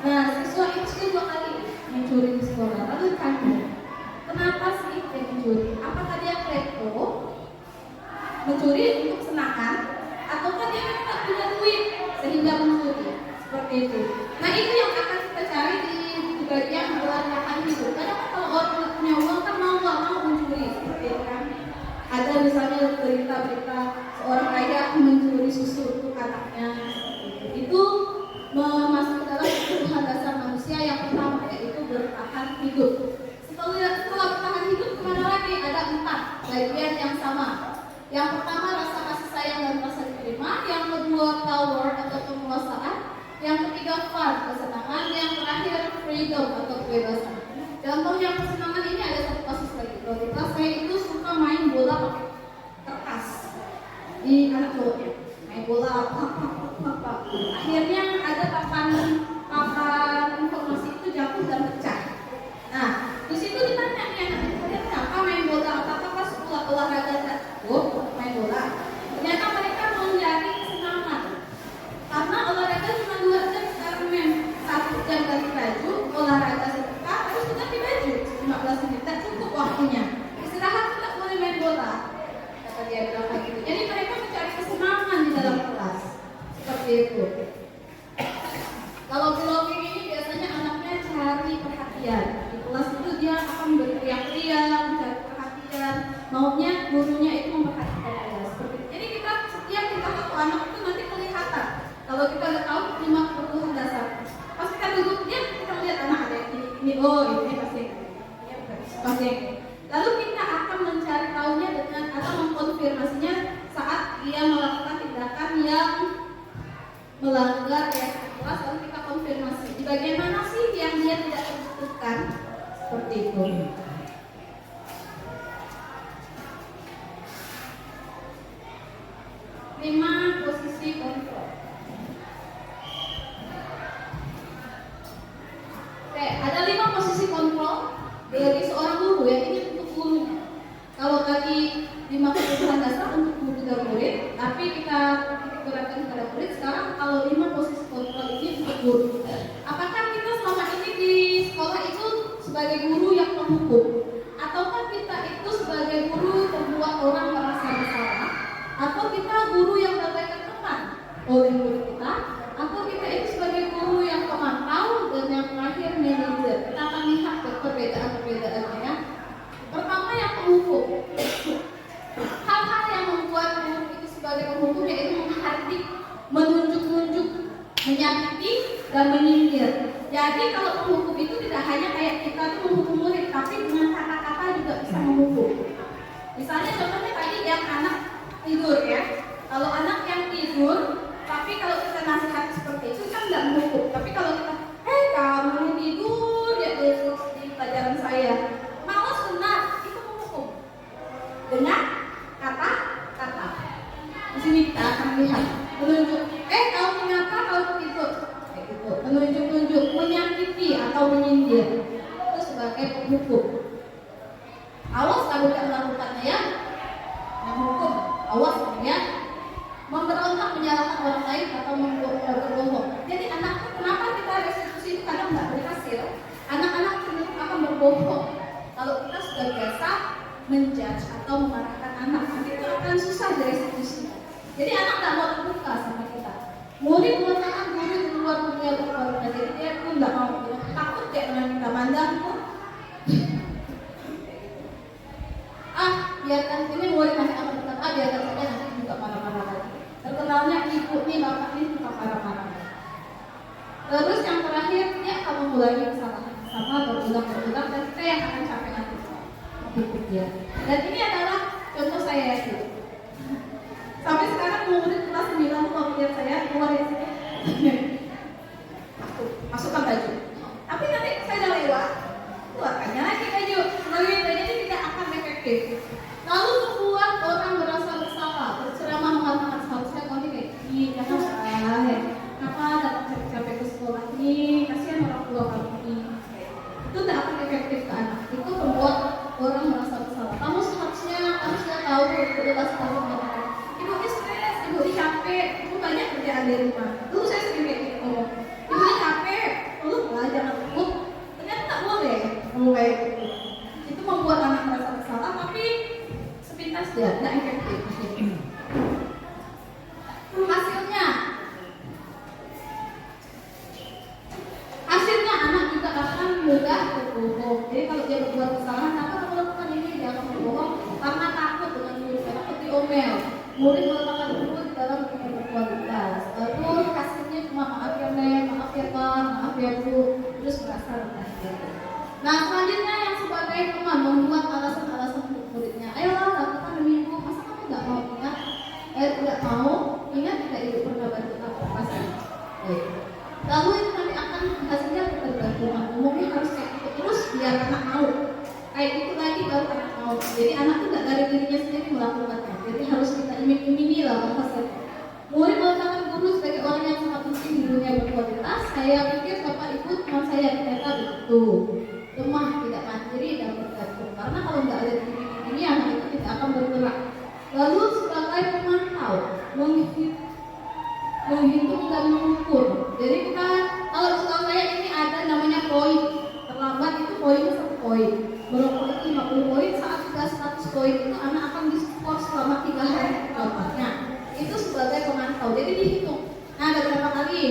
Nah, siswa itu 2 kali mencuri di sekolah. Lalu ditanya, kenapa sih dia mencuri? Apakah dia klepto, mencuri untuk kesenangan, ataukah dia memang tak punya duit sehingga mencuri? Seperti itu. Nah, itu yang akan kita cari di bagian bertahan hidup. Karena kalau orang tidak punya uang kan mau nggak mau mencuri, seperti itu kan. Ada misalnya berita-berita seorang ayah mencuri susu untuk anaknya. Itu masuk ke dalam kebutuhan dasar manusia yang pertama, yaitu bertahan hidup. Setelah bertahan hidup, kemana lagi? Ada 4 bagian yang sama. Yang pertama, rasa kasih sayang dan rasa diterima. Yang kedua, power atau penguasaan. Yang ketiga, fun, kesenangan. Yang terakhir, freedom atau kebebasan. Contoh yang kesenangan ini ada satu kasus lagi. Kalau di kelas saya itu suka main bola pakai kertas di anak cowoknya. Main bola, akhirnya ada papan informasi itu jatuh dan pecah. Nah, di situ ditanya nih anak-anak, kalian kenapa main bola? Apakah sekolah olahraga main bola? Ternyata mereka mencari kesenangan. Karena olahraga cuma 2 jam, sekarang 1 jam ganti baju, olahraga sebentar, terus juga ganti baju 15 menit, tak cukup waktunya. Istirahat tidak boleh main bola, kata dia bilang kayak gitu. Jadi mereka mencari kesenangan di dalam kelas, seperti itu. Kalau belonging ini biasanya anaknya cari perhatian. Di kelas itu dia akan berteriak-teriak, mencari perhatian, maunya gurunya itu memperhatikan dia. Seperti itu. Jadi setiap kita satu anak itu nanti kelihatan. Kalau kita udah tahu 5 kebutuhan dasar, pas kita duduk dia, kita lihat anak ada ini, oh ini pasti ini. Lalu kita akan mencari tahunya dengan atau mengkonfirmasinya saat dia melakukan tindakan yang melanggar kelas, lalu kita konfirmasi di bagian mana sih yang dia tidak tentukan, seperti itu. Lima posisi kontrol. Oke, ada 5 posisi kontrol dari seorang guru ya, ini untuk gurunya. Kalau tadi 5 kebutuhan dasar untuk guru dan murid, tapi kita beratkan pada murid. Sekarang kalau 5 posisi kontrol ini untuk guru. Apakah kita selama ini di sekolah itu sebagai guru yang menghukum, ataukah kita itu sebagai guru membuat orang merasa bersalah, atau kita guru yang bagaikan teman oleh murid kita, atau kita itu sebagai guru yang pemantau dan yang terakhir manajer? Kita akan lihat perbedaan-perbedaannya ya. Pertama, yang penghukum. Hal-hal yang membuat guru itu sebagai penghukum yaitu menghardik, menunjuk-nunjuk, menyakiti, dan menyindir. Jadi kalau penghukum itu tidak hanya kayak kita tuh menghukum murid, tapi dengan kata-kata juga bisa menghukum. Misalnya contohnya tadi yang anak tidur ya. Kalau anak yang tidur, tapi kalau kita nasihat seperti itu kan tidak menghukum. Tapi kalau kita, kamu tidur ya di pelajaran saya, malas benar, itu menghukum. Dengan kata-kata. Di sini kita akan lihat menunjuk, kau mengapa kau tidur? Kayak gitu. Menunjuk-nunjuk, menyakiti atau menyindir, itu sebagai penghukum. Awas kamu tidak melakukan atau memarahkan anak, nanti itu akan susah dieksekusinya. Jadi anak nggak mau terbuka sama kita. Murid mengatakan guru di luar dunia berkualitas, jadi dia pun nggak mau, takut dia dengan kita mandang pun. Biarkan ini murid nanti akan berkata, biarkan saja nanti juga marah-marah lagi. Terkenalnya ibu nih, bapak ini suka marah-marah. Terus yang terakhir, dia akan mengulangi kesalahan sama berulang-ulang dan kita yang akan capek nanti mengikuti dia. Dan ini adalah contoh saya itu. Sampai sekarang murid kelas 9 kalau lihat saya keluar dari sini, masukkan baju. Tapi nanti saya udah lewat, keluarkannya lagi baju. Melalui baju ini tidak akan efektif. Lalu membuat orang merasa bersalah, berceramah mengatakan seharusnya kau ini kayak gini, jangan salah ya. Kenapa datang capek-capek ke sekolah ini? Kasihan orang tua kamu ini. Itu tidak akan efektif ke anak. Itu membuat orang merasa bersalah. Kamu seharusnya sudah tahu jelas tahu mengatakan, ibu ini stres, ibu ini capek, ibu banyak kerjaan di rumah. Dulu saya sering kayak gitu ngomong, ibu ini capek, lalu jangan ikut. Ternyata tak boleh ngomong kayak gitu. Itu membuat anak merasa bersalah, tapi sepintas dia tidak efektif. Hasilnya anak juga akan mudah berbohong. Jadi kalau dia berbuat kesalahan, apa kamu lakukan ini? Dia akan berbohong karena takut dengan murid, takut diomel. Murid meletakkan guru di dalam dunia berkualitas. Lalu hasilnya cuma maaf ya Nek, maaf ya Pak, maaf ya Bu, terus merasa rendah diri. Nah selanjutnya yang sebagai teman membuat alasan-alasan untuk muridnya. Ayolah lakukan demi ibu, masa kamu nggak mau ingat? Tidak mau ingat tidak ibu pernah bantu aku pasti. Lalu itu nanti akan hasilnya ketergantungan. Umumnya harus kayak gitu terus biar anak mau. Kayak gitu lagi baru anak mau. Jadi anak tidak dari dirinya sendiri melakukannya. Jadi harus kita iming-imingi lah hasilnya. Murid meletakkan guru sebagai orang yang sangat penting di dunia berkualitas. Saya pikir bapak ibu teman saya ternyata begitu. Lemah, tidak mandiri dan bergantung. Karena kalau nggak ada iming-imingi anak itu tidak akan bergerak. Lalu sebagai pemantau, menghitung dan mengukur. Jadi kita kalau setahu saya ini ada namanya poin. Terlambat itu poinnya 1 poin. Merokok itu 50 poin, saat sudah 100 poin itu anak akan diskor selama 3 hari kedepannya. Itu sebagai pemantau. Jadi dihitung. Nah, ada berapa kali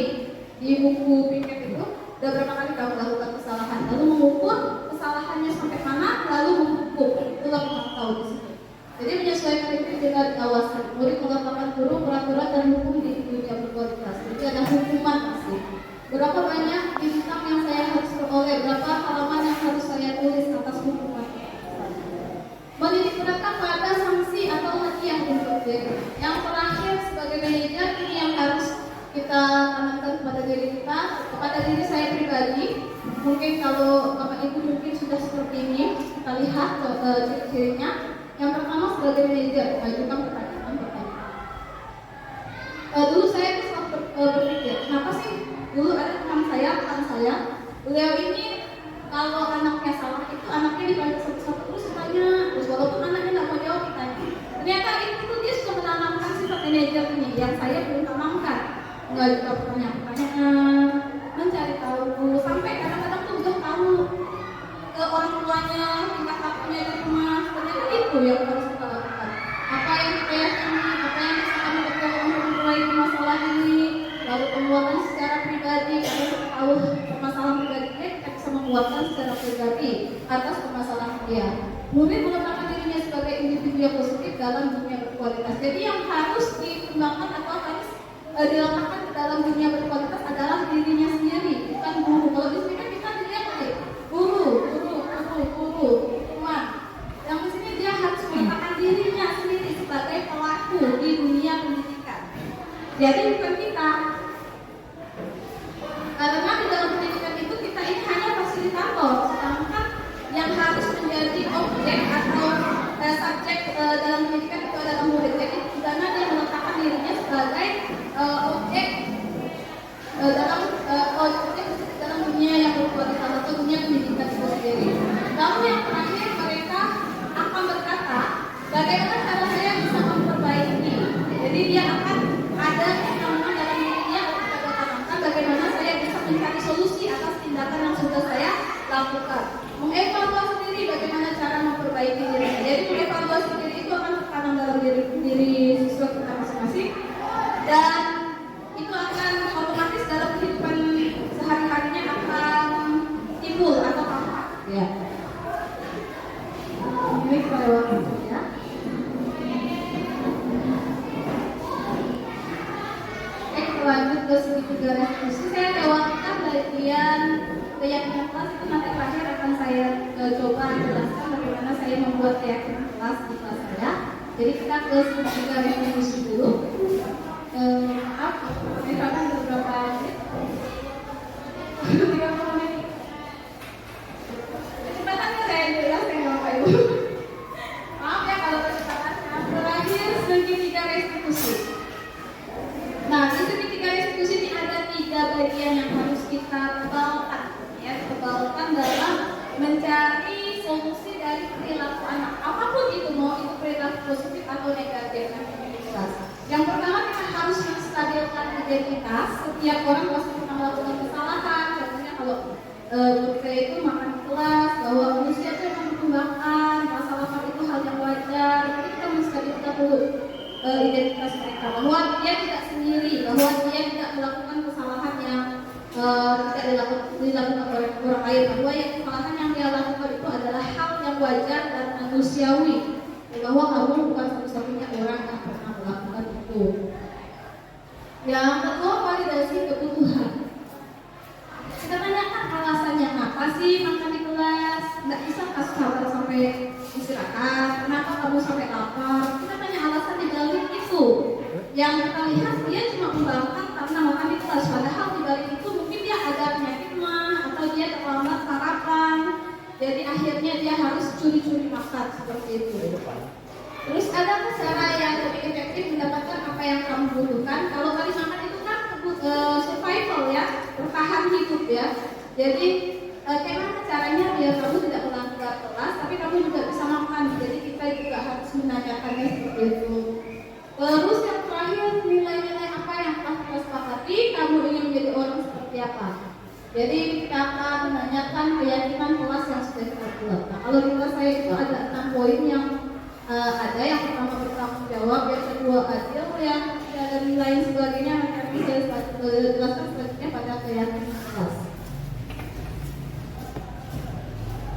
di buku piket itu ada berapa kali kamu melakukan kesalahan. Lalu mengukur kesalahannya sampai mana, lalu menghukum. Itulah pemantau di situ. Jadi menyesuaikan itu dengan kawasan. Murid mengatakan guru peraturan dan hukum di dunia berkualitas. Jadi ada hukuman pasti. Berapa banyak bintang yang saya harus peroleh, berapa halaman yang harus saya tulis atas hukuman. Menitik beratkan pada sanksi atau hadiah untuk diri. Yang terakhir sebagai manajer ini yang harus kita tanamkan kepada diri kita, kepada diri saya pribadi. Mungkin kalau bapak ibu mungkin sudah seperti ini, kita lihat ciri-cirinya. Yang pertama sebagai manajer mengajukan pertanyaan. Dulu saya berpikir, kenapa sih dulu ada teman saya, beliau ini kalau anaknya salah itu anaknya dipanggil satu-satu terus tanya, terus walaupun anaknya nggak mau jawab ditanya. Ternyata itu tuh dia sudah menanamkan sifat manajer ini yang saya belum tanamkan. Mengajukan pertanyaan, mencari tahu, sampai kadang-kadang tuh udah tahu ke orang tuanya, tingkat lakunya di rumah. Ternyata itu yang harus kita lakukan. Apa yang kita yakini, apa yang bisa kami lakukan untuk memulai masalah ini, lalu penguatan secara pribadi, karena kita tahu permasalahan pribadi kita bisa menguatkan secara pribadi atas permasalahan dia. Murid meletakkan dirinya sebagai individu yang positif dalam dunia berkualitas. Jadi yang harus dikembangkan atau harus diletakkan ke dalam dunia berkualitas adalah dirinya sendiri, bukan guru. Kalau di sini kan kita dilihat tadi guru, teman. Yang di sini dia harus meletakkan dirinya sendiri sebagai pelaku di dunia pendidikan. Jadi bukan kita. Karena di dalam pendidikan itu kita ini hanya fasilitator, sedangkan yang harus menjadi objek atau subjek dalam pendidikan itu adalah murid. Jadi karena dia meletakkan dirinya sebagai objek dalam dunia yang berkualitas atau dunia pendidikan itu sendiri. Lalu yang terakhir mereka akan berkata, bagaimana cara saya bisa memperbaiki. Jadi dia akan ada yang namanya dalam juga restitusi. Saya lewatkan bagian keyakinan kelas itu nanti terakhir akan saya coba jelaskan bagaimana saya membuat keyakinan kelas di kelas saya. Jadi kita ke segitiga restitusi dulu. Maaf, misalkan beberapa menit. 30 menit. Kecepatannya saya jelas ya Bapak Ibu. Maaf ya kalau kecepatannya. Terakhir segitiga restitusi. Nah, di segitiga restitusi ini ada 3 bagian yang harus kita tebalkan, ya, tebalkan dalam mencari solusi dari perilaku anak. Apapun itu, mau itu perilaku positif atau negatif di kelas. Yang pertama kita harus menstabilkan identitas. Setiap orang pasti pernah melakukan kesalahan. Contohnya kalau saya itu makan di kelas, bahwa manusia itu akan berkembangkan, masalah itu hal yang wajar. Jadi kita menstabilkan dulu identitas mereka, bahwa dia tidak sendiri, bahwa dia tidak melakukan kesalahan yang tidak dilakukan oleh orang lain, bahwa yang kesalahan yang dia lakukan itu adalah hal yang wajar dan manusiawi, bahwa kamu bukan satu-satunya orang yang pernah melakukan itu. Yang kedua, validasi kebutuhan. Kita tanyakan alasannya apa sih makan di kelas, nggak bisa sabar sampai istirahat, kenapa kamu sampai lapar. Kita tanya alasan di balik itu. Yang kita lihat dia cuma membangkang karena makan di kelas, padahal di balik itu mungkin dia ada penyakit mah atau dia terlambat sarapan, jadi akhirnya dia harus curi-curi makan seperti itu. Terus ada cara yang lebih efektif mendapatkan apa yang kamu butuhkan. Kalau kali makan itu kan survival ya, bertahan hidup ya. Jadi bagaimana caranya biar kamu tidak melanggar kelas, tapi kamu juga bisa makan. Jadi kita juga harus menanyakannya seperti itu. Terus yang terakhir, nilai-nilai apa yang telah kita sepakati, kamu ingin menjadi orang seperti apa. Jadi kita akan menanyakan keyakinan kelas yang sudah kita buat. Nah, kalau di kelas saya itu ada 6 poin yang ada. Yang pertama bertanggung jawab, yang kedua adil, yang ketiga dan lain sebagainya. Nanti saya jelaskan selanjutnya pada keyakinan kelas.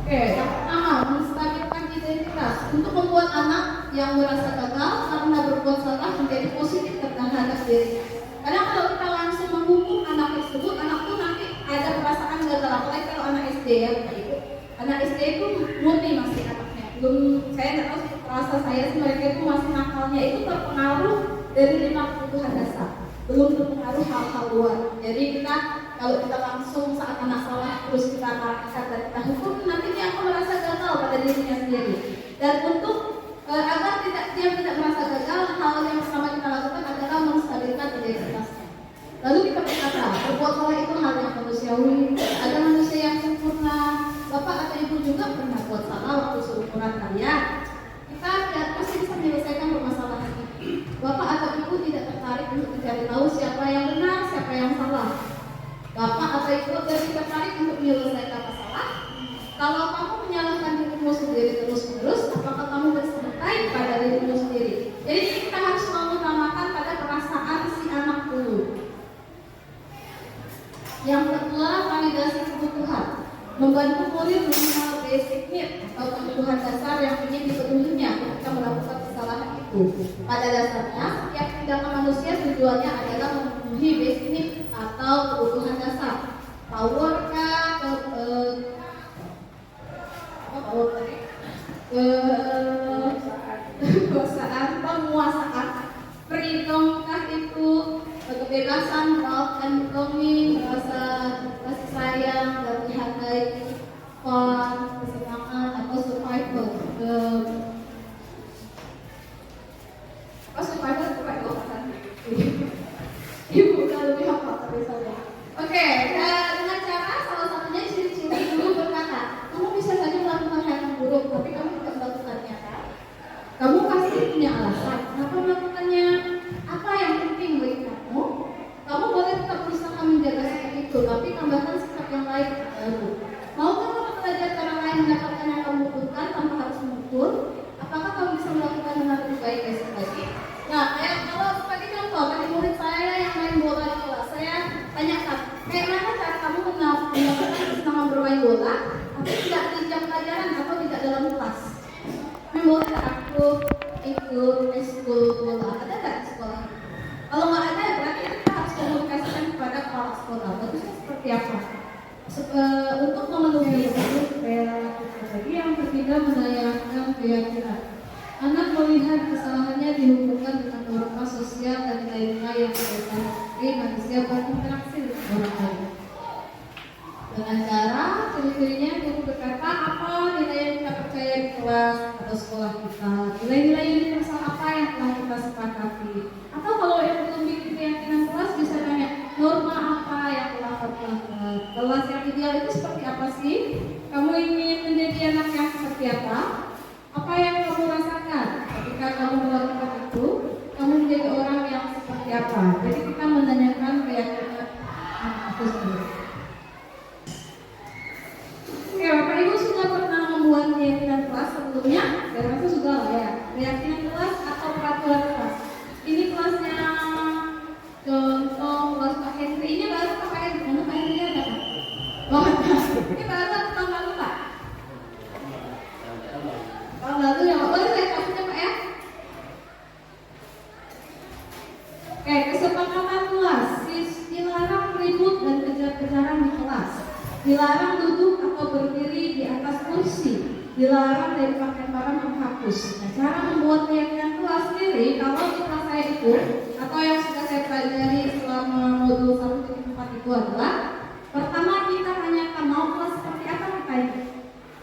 Oke, yang pertama, menstabilkan identitas. Untuk membuat anak yang merasa gagal karena berbuat salah menjadi positif terhadap dirinya. Karena kalau kita langsung menghukum anak tersebut, anak itu nanti ada perasaan gagal. Apalagi kalau anak SD ya, Ibu. Anak SD itu murni masih anaknya. Belum, saya tidak tahu rasa saya sih mereka itu masih nakalnya itu terpengaruh dari 5 kebutuhan dasar. Belum terpengaruh hal-hal luar. Jadi kita kalau kita langsung saat anak salah terus kita marahkan dan kita hukum, nanti dia akan merasa gagal pada dirinya sendiri. Dan untuk agar dia tidak merasa gagal, hal yang pertama kita lakukan adalah menstabilkan identitasnya. Lalu kita berkata, berbuat salah itu hal yang manusiawi. Ada manusia yang sempurna. Bapak atau ibu juga pernah buat salah waktu seumuran kalian. Kita pasti bisa menyelesaikan permasalahan ini. Bapak atau ibu tidak tertarik untuk mencari tahu siapa yang benar, siapa yang salah. Bapak atau ibu tidak tertarik untuk menyelesaikan masalah. Kalau kamu menyalahkan dirimu sendiri terus-menerus, apakah kamu bersantai pada dirimu sendiri? Jadi kita harus mengutamakan pada perasaan si anak dulu. Yang kedua, validasi kebutuhan. Membantu murid mengenal basic need atau kebutuhan dasar yang ingin dipenuhinya ketika melakukan kesalahan itu. Pada dasarnya, setiap tindakan manusia tujuannya adalah memenuhi basic need atau kebutuhan dasar. Power kekuasaan, penguasaan, freedom kah itu, kebebasan, love and belonging, rasa kasih sayang dan dihargai, fun, kesenangan atau survival. Survival itu kayak kan? Ibu udah lebih hafal dari saya. Oke, dengan cara salah satunya ciri-ciri dulu berkata, kamu bisa saja melakukan hal yang buruk, tapi kamu tidak melakukannya kan? Kamu pasti punya alasan kenapa melakukannya. Apa yang penting bagi kamu? Kamu boleh tetap berusaha menjaga sikap itu, tapi tambahkan sikap yang lain baru. Maukah kamu belajar cara lain mendapatkan yang kamu butuhkan tanpa harus memukul? Apakah kamu bisa melakukan dengan lebih baik besok lagi? Nah, kayak kalau sebagai contoh, tadi murid saya yang main bola di kelas, saya tanyakan, kayak mana cara kamu mendapatkan kesenangan bermain bola, tapi tidak di jam pelajaran atau tidak dalam kelas? Main bola aku ikut eskul bola, ada nggak di sekolah? Kalau nggak ada, berarti kita harus komunikasikan kepada seperti apa. Untuk memenuhi itu, saya lagi yang ketiga menanyakan keyakinan. Anak melihat kesalahannya dihubungkan dengan norma sosial dan nilai-nilai yang sebagai manusia berinteraksi dengan orang lain. Dengan cara ciri-cirinya guru berkata apa nilai yang kita percaya di kelas atau sekolah kita, nilai-nilai universal apa yang telah kita sepakati, atau kalau yang belum bikin keyakinan kelas bisa nanya norma apa yang telah terpelajari. Kelas yang ideal itu seperti apa sih? Kamu ingin menjadi anak yang seperti apa? Apa yang kamu rasakan ketika kamu melakukan itu? Kamu menjadi orang yang seperti apa? Jadi kita menanyakan keyakinan itu sendiri. Oke, Bapak Ibu sudah pernah membuat keyakinan kelas sebelumnya? Dan aku sudah lah ya. Keyakinan kelas atau peraturan kelas. Ini kelasnya contoh kelas Pak Henry. Ini baru Pak Henry. Mana Pak Henry ada Pak? Oh, ini baru atau tahun lalu Pak? Tahun lalu ya Pak. Boleh saya kasihnya Pak ya? Oke, kesepakatan kelas. Dilarang ribut dan kejar-kejaran di kelas. Dilarang duduk atau berdiri di atas kursi. Dilarang dari pakaian barang menghapus. Nah, cara membuat keyakinan kelas sendiri, kalau di kelas saya itu atau yang sudah saya pelajari selama modul 1.4 itu adalah pertama kita tanyakan mau kelas seperti apa kita ini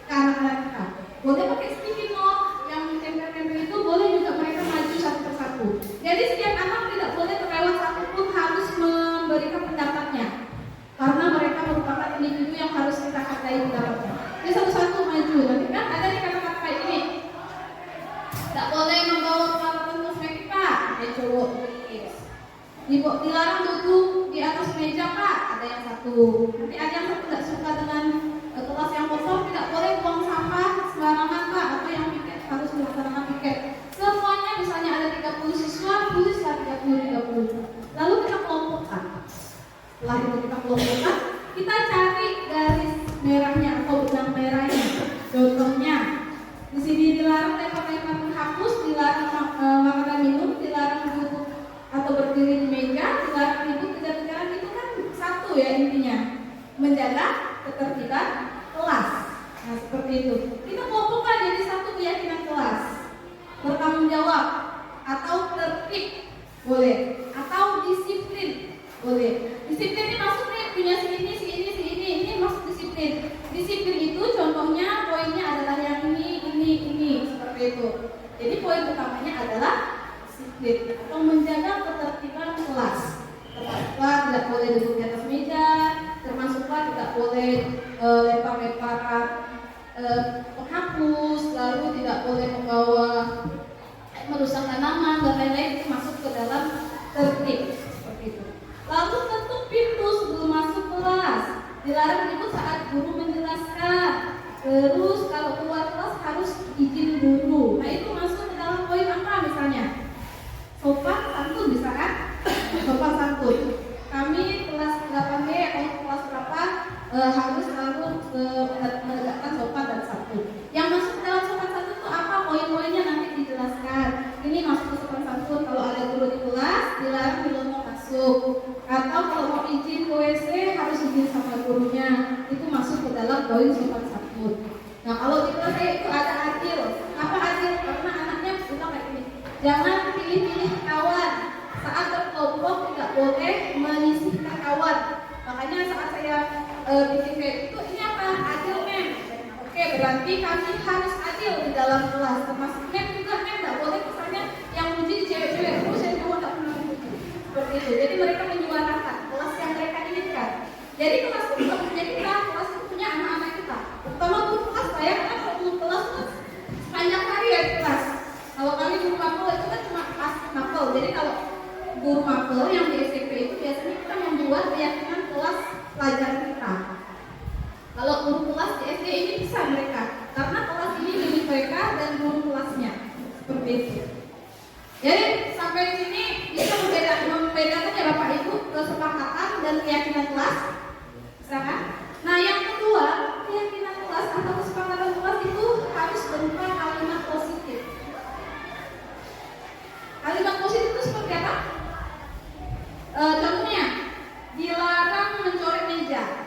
ke anak-anak kita. Boleh pakai sticky note yang tempel-tempel itu, boleh juga mereka maju satu persatu. Jadi setiap anak tidak boleh terlewat satupun harus memberikan pendapatnya. Karena mereka merupakan individu yang harus kita hargai pendapatnya. Jadi satu-satu maju. Nanti kan ada di kata-kata kayak ini. Tidak boleh membawa peralatan kosmetik Pak. Ada cowok tulis. Dilarang duduk di atas meja Pak. Ada yang satu. Nanti ada yang satu tidak suka dengan kelas yang kotor. Tidak boleh buang sampah sembarangan Pak. Atau yang piket harus melaksanakan piket. Semuanya misalnya ada 30 siswa, tulislah 30. Lalu kita kelompokkan. Setelah itu kita kelompokkan, kita cari garis merahnya atau benang merahnya. Contohnya, di sini dilarang lempar-lempar menghapus, dilarang makan dan minum, dilarang duduk atau berdiri di meja, dilarang ribut, kejar-kejaran. Itu kan satu ya intinya, menjaga ketertiban kelas. Nah seperti itu. Kita kelompokkan jadi satu keyakinan kelas. Bertanggung jawab atau tertib boleh, atau disiplin boleh. Disiplin ini masuk nih punya si ini masuk disiplin. Disiplin itu contohnya poinnya adalah yang ini seperti itu. Jadi poin utamanya adalah disiplin atau menjaga ketertiban kelas. Termasuklah tidak boleh duduk di atas meja, termasuklah tidak boleh lempar-lemparan penghapus, lalu tidak boleh membawa merusak tanaman dan lain-lain, itu masuk ke dalam tertib seperti itu. Lalu tutup pintu sebelum masuk kelas. Dilarang ribut saat guru menjelaskan. Terus kalau keluar kelas harus izin guru. Nah itu masuk ke dalam poin apa misalnya? Sopan santun bisa kan? Sopan santun. Kami kelas 8B atau kelas berapa harus selalu menegakkan sopan dan santun. Yang masuk ke dalam sopan santun itu apa? Poin-poinnya nanti dijelaskan. Ini masuk ke sopan santun. Kalau ada guru di kelas dilarang dilongok masuk. Atau kalau mau izin ke WC harus izin sama gurunya. Itu masuk ke dalam poin sopan santun. Nah kalau di kelas saya itu ada adil. Apa adil? Karena anaknya bilang kayak gini. Jangan pilih-pilih kawan. Saat berkelompok tidak boleh menyisihkan kawan. Makanya saat saya bikin kayak itu, ini apa? Adil mem. Oke, berarti kami harus adil di dalam kelas. Termasuk mem juga mem tidak boleh misalnya yang muji cewek-cewek. Saya cowok tidak pernah muji. Seperti itu. Jadi mereka menyuarakan kelas yang mereka inginkan. Jadi kelas itu bukan punya kita, kelas itu punya anak-anak kita. Terutama guru kelas saya kan kalau kelas itu sepanjang hari ya di kelas. Kalau kami guru mapel itu kan cuma pas mapel. Jadi kalau guru mapel yang di SMP itu biasanya kita membuat keyakinan kelas pelajaran kita. Kalau guru kelas di SD ini bisa mereka, karena kelas ini milik mereka dan guru kelasnya. Seperti itu. Jadi sampai di sini bisa membedakan ya Bapak Ibu kesepakatan dan keyakinan kelas. Bisa kan? Nah yang kedua, keyakinan kelas atau kesepakatan kelas itu harus berupa kalimat positif. Kalimat positif itu seperti apa? Contohnya, dilarang mencoret meja.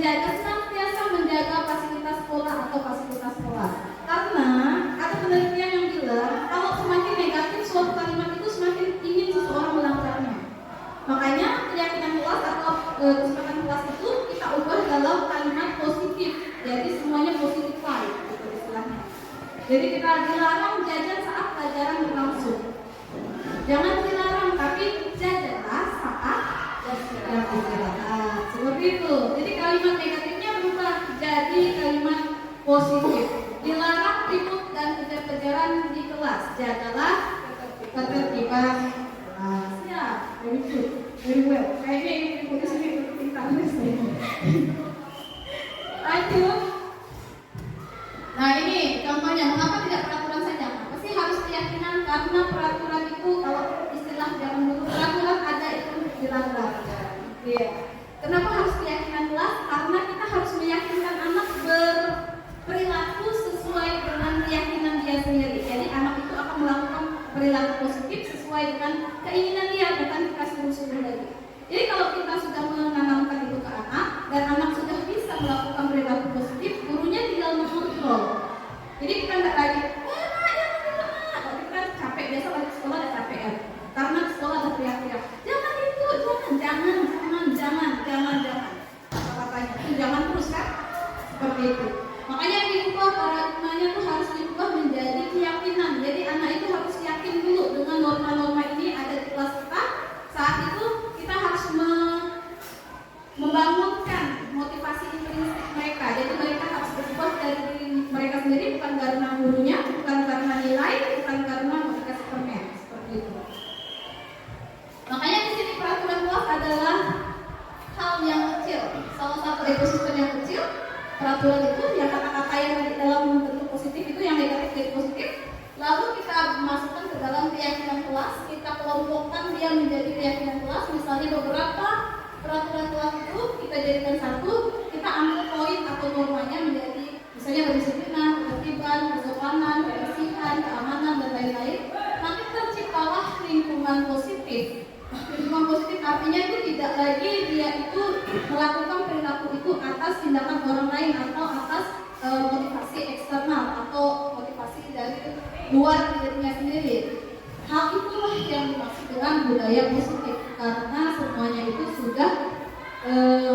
senantiasa menjaga fasilitas sekolah atau fasilitas sekolah. Karena ada penelitian yang bilang kalau semakin negatif suatu kalimat itu semakin ingin seseorang melanggarnya. Makanya keyakinan kelas atau kesepakatan kelas itu kita ubah dalam kalimat positif. Jadi semuanya positif vibe gitu istilahnya. Jadi kita dilarang jajan saat pelajaran berlangsung. Jangan dilarang, tapi jajanlah saat istirahat. Seperti itu. Jadi kalimat negatifnya berubah jadi kalimat positif. Dilarang ribut dan kejar-kejaran di kelas. Jagalah ketertiban kelas. Ya, very good, very well. Kayaknya ini ditulis ini pintar saya. Lanjut. Nah ini contohnya, mengapa tidak peraturan saja? Apa sih harus keyakinan? Karena peraturan itu kalau istilah zaman dulu peraturan ada itu dilanggar. Iya. Kenapa harus keyakinan kelas? Karena kita harus meyakinkan anak berperilaku sesuai dengan keyakinan dia sendiri. Jadi anak itu akan melakukan perilaku positif sesuai dengan keinginan dia, bukan kita suruh-suruh lagi. Jadi kalau kita sudah menanamkan itu ke anak dan anak sudah bisa melakukan perilaku positif, gurunya tinggal mengontrol. Jadi kita nggak lagi, kalau kita capek biasa lagi sekolah ada capek ya. Karena di sekolah ada teriak-teriak, jangan itu, jangan. Kata-katanya itu jangan terus kan? Seperti itu. Makanya yang diubah paradigmanya tuh harus diubah menjadi keyakinan. Jadi anak itu harus yakin dulu dengan norma-norma ini ada di kelas kita. Saat itu kita harus membangunkan motivasi intrinsik mereka. Jadi mereka harus berubah dari diri mereka sendiri, bukan karena gurunya, bukan karena nilai, bukan karena motivasi permen. Seperti itu. Makanya di sini peraturan kelas adalah hal yang kecil. Salah satu ekosistem yang kecil. Peraturan itu ya kata-kata yang di dalam bentuk positif itu yang negatif jadi positif. Lalu kita masukkan ke dalam keyakinan kelas, kita kelompokkan dia menjadi keyakinan kelas. Misalnya beberapa peraturan kelas itu kita jadikan satu, kita ambil poin atau normanya menjadi misalnya kedisiplinan, ketertiban, kesopanan, kebersihan, keamanan dan lain-lain. Nanti terciptalah lingkungan positif. Lingkungan positif artinya itu tidak lagi dia itu melakukan perilaku itu atas tindakan orang lain atau atas motivasi eksternal atau motivasi dari luar dirinya sendiri. Hal itulah yang dimaksud dengan budaya positif karena semuanya itu sudah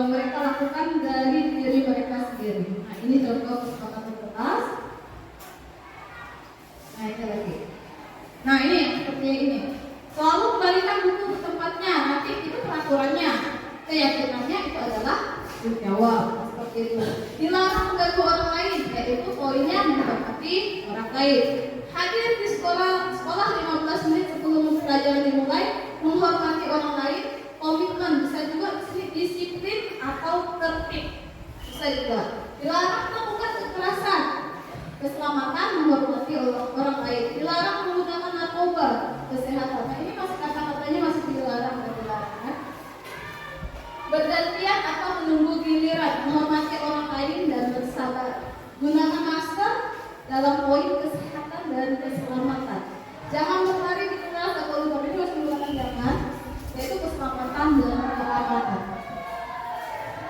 mereka lakukan dari diri mereka sendiri. Nah ini contoh kesepakatan kelas. Nah ini lagi. Nah ini seperti ini. Selalu kembalikan buku ke tempatnya. Nanti itu peraturannya. Keyakinannya itu adalah jawab seperti itu. Dilarang mengganggu orang lain, yaitu poinnya menghormati orang lain. Hadir di sekolah 15 menit sebelum pelajaran dimulai, menghormati orang lain. Komitmen bisa juga disiplin atau tertib bisa juga. Dilarang melakukan kekerasan, keselamatan, menghormati orang lain. Dilarang menggunakan narkoba, kesehatan. Nah ini masih kata-katanya masih dilarang dan dilarang. Ya? Bergantian atau menunggu giliran, menghormati orang lain dan bersabar. Gunakan masker dalam poin kesehatan dan keselamatan. Jangan berlari di kelas atau lupa ini harus menggunakan jangan, yaitu keselamatan dan keamanan.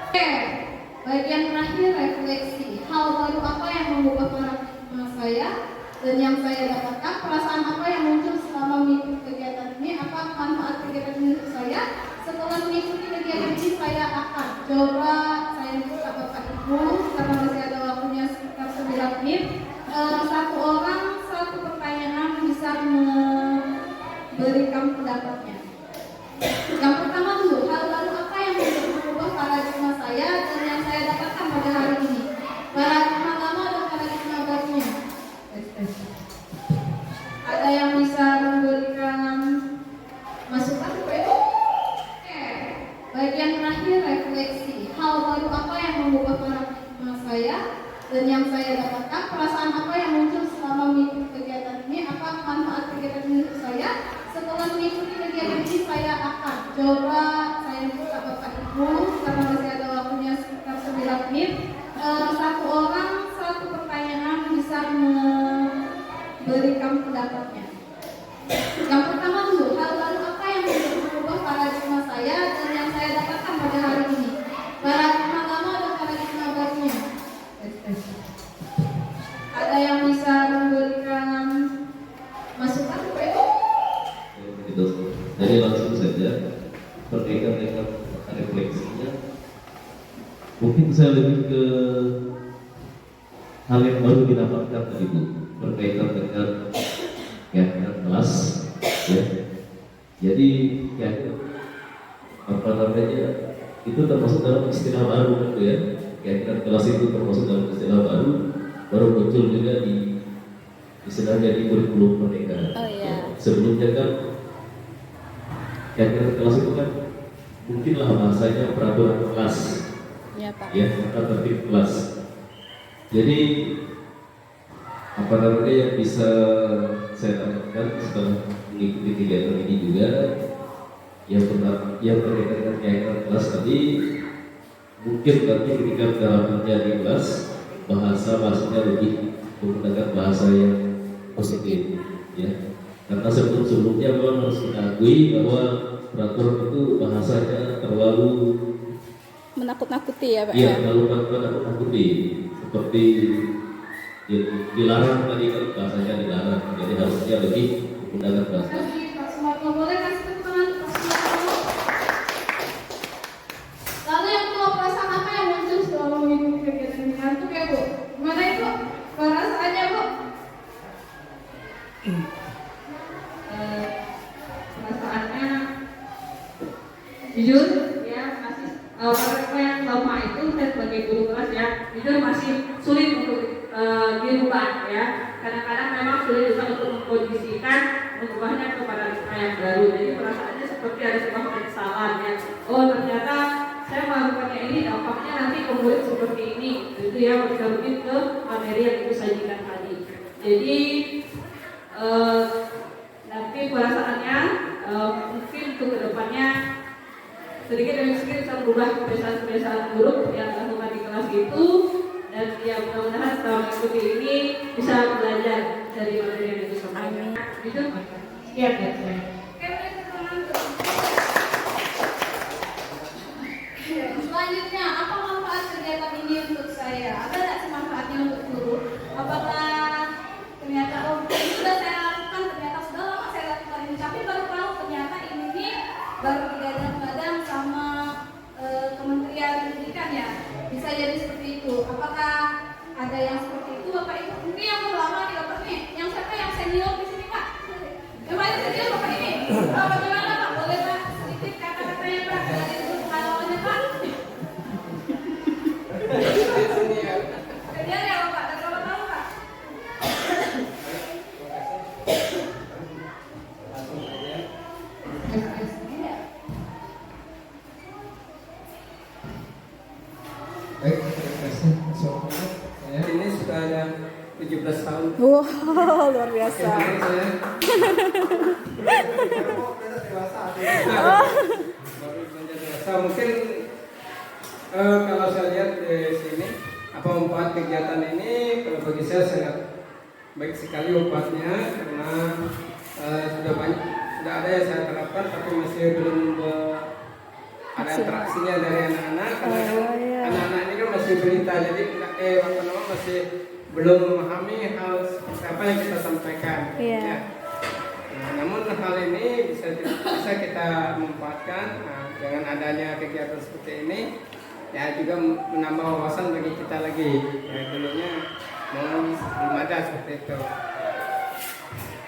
Oke, bagian terakhir refleksi. Hal baru apa yang mengubah paradigma saya dan yang saya dapatkan? Perasaan apa yang muncul selama mengikuti kegiatan ini? Apa manfaat kegiatan ini untuk saya? Setelah mengikuti kegiatan ini saya akan coba saya buka Bapak Ibu karena masih ada waktunya sekitar 9 menit. Satu orang satu pertanyaan bisa memberikan pendapatnya. Yang pertama dulu, hal baru apa yang mengubah paradigma saya dan yang saya dapatkan pada hari ini? Paradigma lama dan paradigma barunya. Ada yang bisa memberikan masukan ke itu? Oke. Bagian terakhir refleksi. Hal baru apa yang mengubah paradigma saya dan yang saya dapatkan? Perasaan apa yang muncul selama mengikuti kegiatan ini? Apa manfaat kegiatan ini untuk saya? Setelah mengikuti kegiatan ini saya akan coba saya buka Bapak Ibu karena masih ada waktunya sekitar 9 menit. Satu orang satu pertanyaan bisa memberikan pendapatnya. Yang pertama dulu, hal baru apa yang mengubah paradigma saya dan yang saya dapatkan pada hari ini? Paradigma lama dan paradigma lebih ke hal yang baru didapatkan tadi Bu, berkaitan dengan kegiatan kelas, ya. Jadi apa namanya, itu termasuk dalam istilah baru kan Bu ya. Kegiatan kelas itu termasuk dalam istilah baru muncul juga di istilahnya di kurikulum merdeka. Oh iya. Sebelumnya kan kegiatan kelas itu kan mungkinlah bahasanya peraturan kelas, Ya Pak. ya, tata tertib kelas. Jadi apa namanya yang bisa saya dapatkan setelah mengikuti kegiatan ini juga, yang berkaitan dengan kegiatan kelas tadi, mungkin nanti ketika pendalamannya di kelas bahasanya lebih menggunakan bahasa yang positif, ya. Karena sebelumnya memang harus kita akui bahwa peraturan itu bahasanya terlalu Menakut-nakuti ya Pak. iya, terlalu menakut-nakuti, seperti dilarang tadi kan, bahasanya dilarang, jadi harusnya lebih menggunakan bahasa. Pak Sumarno, boleh kasih tepuk tangan untuk Pak Sumarno. Lalu yang kedua, perasaan apa yang muncul setelah mengikuti kegiatan ini? Ngantuk ya Bu? Gimana Ibu? Perasaannya Bu? Perasaannya jujur ya, masih apa yang lama itu saya sebagai guru kelas ya, jujur masih sulit untuk dirubah ya. Kadang-kadang memang sulit juga untuk mengkondisikan mengubahnya kepada ritme yang baru. Jadi perasaannya seperti ada sebuah penyesalan ya. Oh ternyata saya melakukannya ini dampaknya nanti ke murid seperti ini, itu ya, bercermin ke materi yang ibu sajikan tadi. Jadi nanti perasaannya mungkin untuk kedepannya sedikit demi sedikit bisa berubah kebiasaan-kebiasaan buruk yang dilakukan di kelas itu, dan ya mudah-mudahan setelah mengikuti ini bisa belajar dari materi yang itu sampaikan. Itu sekian ya saya. Oke, boleh tepuk tangan untuk selanjutnya, apa manfaat kegiatan ini untuk saya? Ada nggak sih manfaatnya untuk guru? Apakah ternyata ini sudah saya lakukan, ternyata sudah lama saya lakukan ini, tapi baru tahu ternyata ini nih baru digadang-gadang sama Kementerian Pendidikan ya, bisa jadi seperti itu. Apakah ada yang seperti itu Bapak Ibu? Mungkin yang lama nih Bapak nih, yang siapa yang senior di sini Pak? Yang paling senior Bapak ini. Bagaimana Pak? Boleh Pak sedikit kata-katanya Pak dari pengalamannya Pak? Senior ya Bapak, dari berapa tahun Pak? Baik, terima kasih. Saya Ini sudah ada 17 tahun. Wow, luar biasa. Saya baru belajar dewasa. Mungkin kalau saya lihat di sini, apa manfaat kegiatan ini? Kalau bagi saya sangat baik sekali manfaatnya, karena sudah banyak, sudah ada yang saya terapkan, tapi masih belum ada interaksinya dari anak-anak. Karena kan anak-anak ini kan masih berita, jadi masih belum memahami hal seperti apa yang kita sampaikan. Iya. Ya. Nah, namun hal ini bisa kita manfaatkan dengan adanya kegiatan seperti ini, ya juga menambah wawasan bagi kita lagi. Ya, dulunya belum ada seperti itu.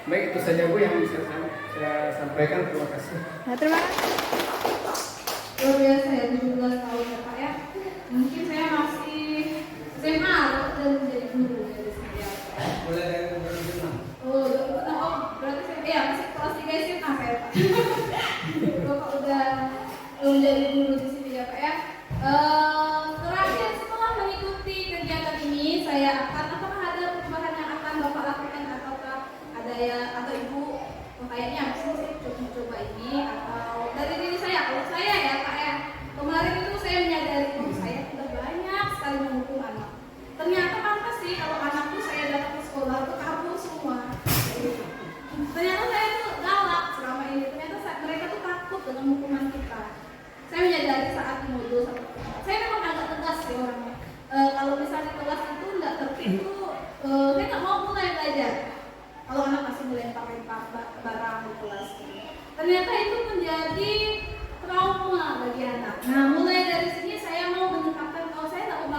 Baik, itu saja Bu yang bisa saya sampaikan. Terima kasih. Nah, terima kasih. Luar biasa ya, 17 tahun ya Pak ya. Mungkin saya masih SMA dan menjadi guru ya di sini ya Pak ya. Mulai dari 2006. Oh, berarti saya masih kelas 3 SMA saya Pak. Bapak udah menjadi guru di sini ya Pak ya. Terakhir, setelah mengikuti kegiatan ini, saya apakah ada perubahan yang akan Bapak lakukan, ataukah ada atau Ibu kayaknya habis ini saya coba ini, atau dari diri saya? Kalau saya ya Pak ya, kemarin itu saya menyadari saya sudah banyak sekali menghukum anak. Ternyata apa sih kalau anakku saya datang ke sekolah itu kabur semua. Ternyata saya itu galak selama ini. Ternyata mereka tuh takut dengan hukuman kita. Saya menyadari saat di modul saya memang agak tegas sih orangnya. Kalau misalnya kelas itu nggak tertib itu, saya nggak mau mulai belajar. Kalau anak masih melempar-lempar barang di kelas, ternyata itu menjadi trauma bagi anak. Nah, mulai dari sini saya mau menetapkan kalau saya tak mau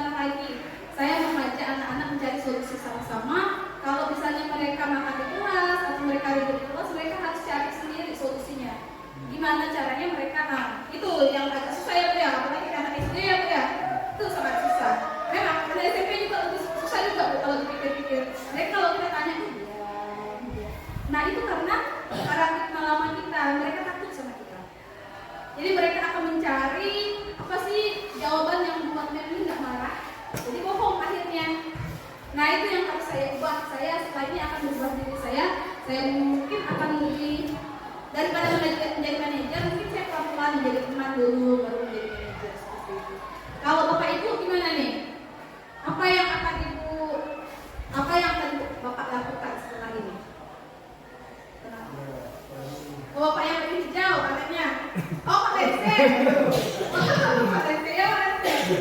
Nah itu yang harus saya ubah. Saya setelah ini akan berubah diri saya. Saya mungkin akan lebih daripada menjadi manajer, mungkin saya pelan-pelan menjadi teman dulu baru menjadi manajer seperti itu. Kalau Bapak Ibu gimana nih? Apa yang akan Bapak lakukan setelah ini? Oh, Bapak yang lebih hijau katanya. Oh, Pak Rese. Pak Rese ya, Pak Rese.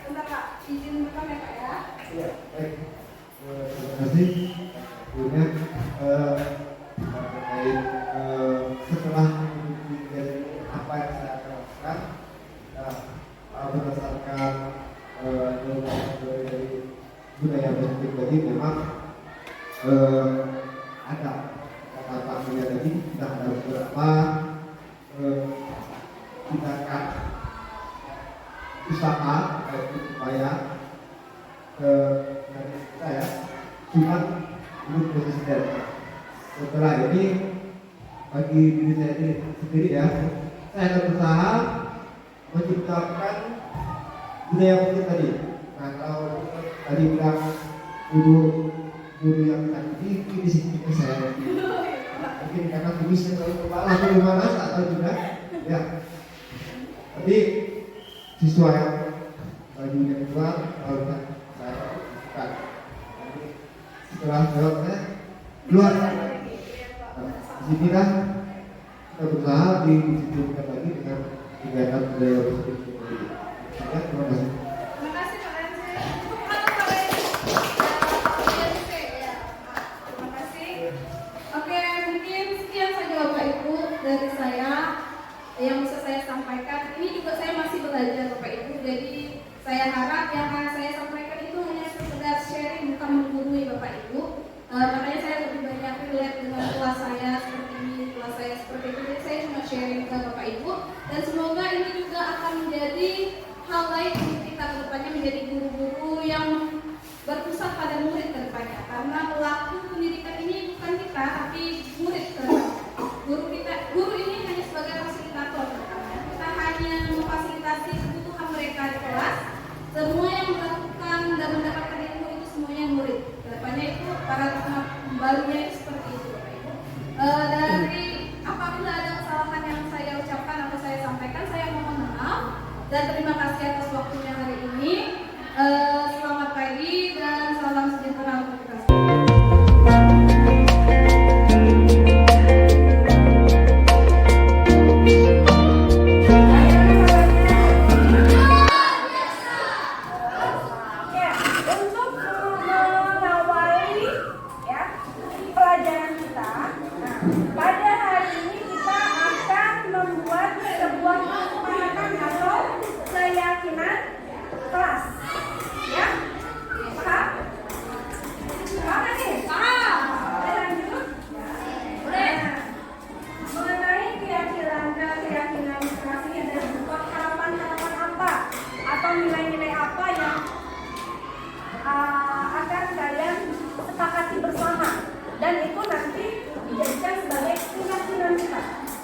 Bentar Pak, izin rekam ya Pak ya. Ya, baik. Terima kasih. Sebelumnya terkait setelah mengikuti apa yang saya akan lakukan, berdasarkan dari budaya positif tadi memang ada kata budaya tadi kita ada beberapa tindakan usaha supaya dari saya cuma menurut presiden. Setelah ini bagi diri saya sendiri ya, saya akan berusaha menciptakan budaya positif tadi. Nah kalau tadi bilang guru yang tadi ini sih saya mungkin karena tulisnya terlalu kepala atau gimana atau juga ya. Tapi siswa yang bajunya keluar kalau saya lakukan. Setelah jawabnya keluar. Di sini kan kita berusaha disibukkan lagi dengan kegiatan budaya positif ini. Ya, terima kasih. Terima kasih Pak Rese. Pak Rese ya. Terima kasih. Oke, mungkin sekian saja Bapak Ibu dari saya yang bisa saya sampaikan. Ini juga saya masih belajar Bapak Ibu. Jadi saya harap yang akan saya sampaikan itu hanya sekedar sharing, bukan menggurui Bapak Ibu. Makanya saya lebih banyak relate dengan kelas saya seperti ini, kelas saya seperti itu. Jadi saya cuma sharing ke Bapak Ibu. Dan semoga ini juga akan menjadi hal lain untuk kita ke depannya, menjadi guru-guru yang berpusat pada murid ke depannya. Karena pelaku pendidikan ini bukan kita, tapi murid ke depannya. Guru ini hanya sebagai fasilitator ke depannya. Kita hanya memfasilitasi kebutuhan mereka di kelas. Semua yang melakukan dan mendapatkan ilmu itu semuanya murid. Kedepannya itu para barunya itu seperti itu Bapak Ibu. Dari apabila ada kesalahan yang saya ucapkan atau saya sampaikan, saya mohon maaf dan terima kasih atas waktunya hari ini. Selamat pagi dan salam sejahtera untuk kita semua.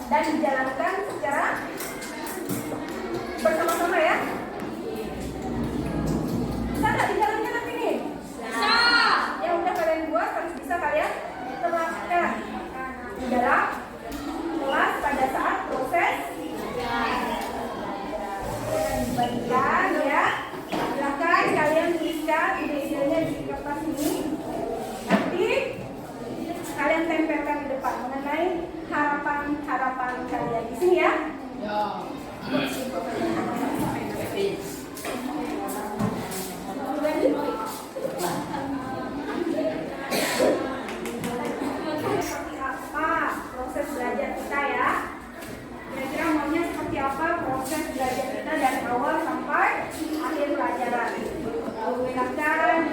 dan dijalankan secara bersama-sama ya. Bisa nggak dijalankan nanti nih? Bisa. Yang udah kalian buat harus bisa kalian terapkan di dalam kelas pada saat proses dibagikan ya. Silakan kalian tuliskan ide-idenya di kertas ini. Nanti kalian tempelkan di depan mengenai harapan-harapan kalian di sini ya. Seperti apa proses belajar kita ya? Kira-kira maunya seperti apa proses belajar kita dari awal sampai akhir pelajaran? Silakan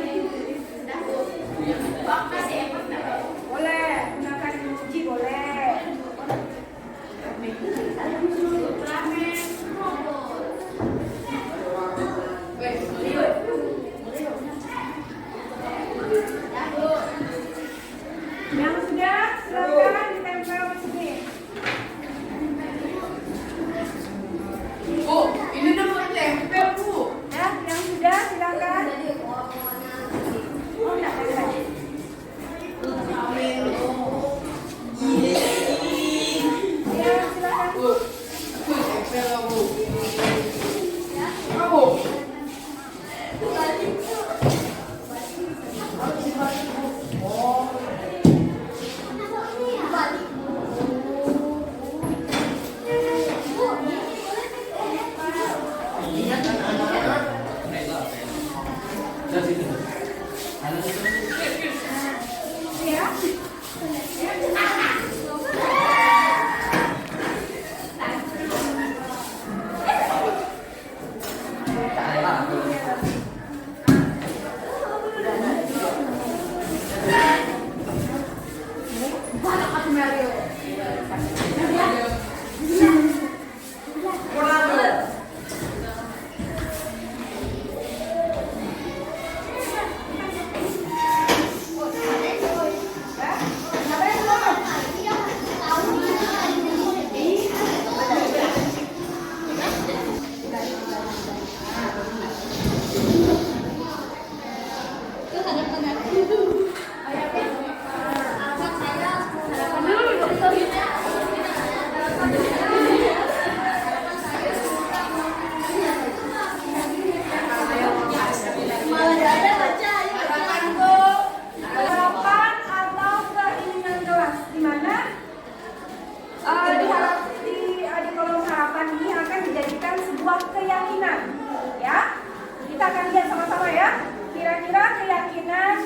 boleh gunakan emoji boleh. Yang sudah silakan ditempel di sini. Bu, ini udah mau tempel Bu. Ya, yang sudah silakan. Harapan atau keinginan kelas, di mana di kolom harapan ini akan dijadikan sebuah keyakinan, ya. Kita akan lihat sama-sama ya. Kira-kira keyakinan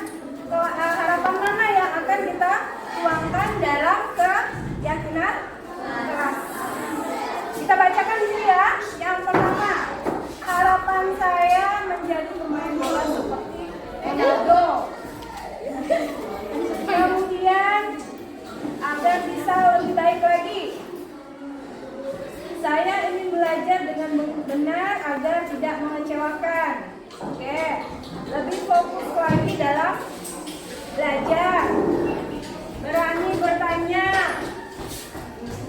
harapan mana yang akan kita tuangkan dalam keyakinan kelas. Kita bacakan di sini ya. Yang pertama, harapan saya menjadi pemain bola seperti Ronaldo. Kemudian agar bisa lebih baik lagi. Saya ingin belajar dengan benar agar tidak mengecewakan. Oke, lebih fokus lagi dalam belajar. Berani bertanya.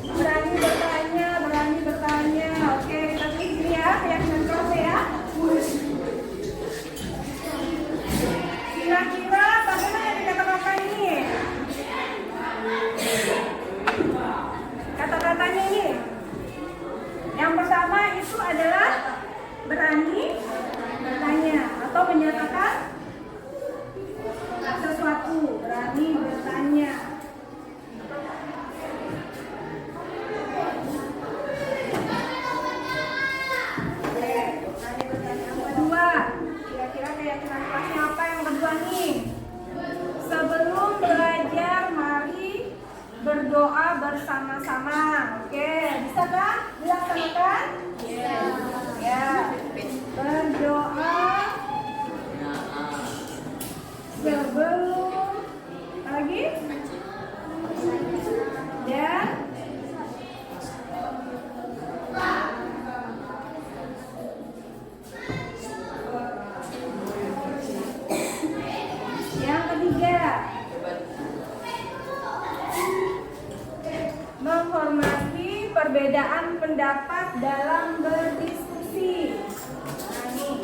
Berani bertanya, berani bertanya. Oke, kita tulis ini ya, keyakinan kelas ya. Kira-kira bagaimana di kata-kata ini? Kata-katanya ini. Yang pertama itu adalah berani bertanya atau menyatakan sesuatu, berani bertanya. Yang kedua, kira-kira keyakinan kelasnya apa yang kedua nih? Sebelum belajar, mari berdoa bersama-sama. Oke, bisa kan dilaksanakan? Iya. Ya. Berdoa sebelum lagi dan yang ketiga, menghormati perbedaan pendapat dalam berdiskusi. Nah, nih.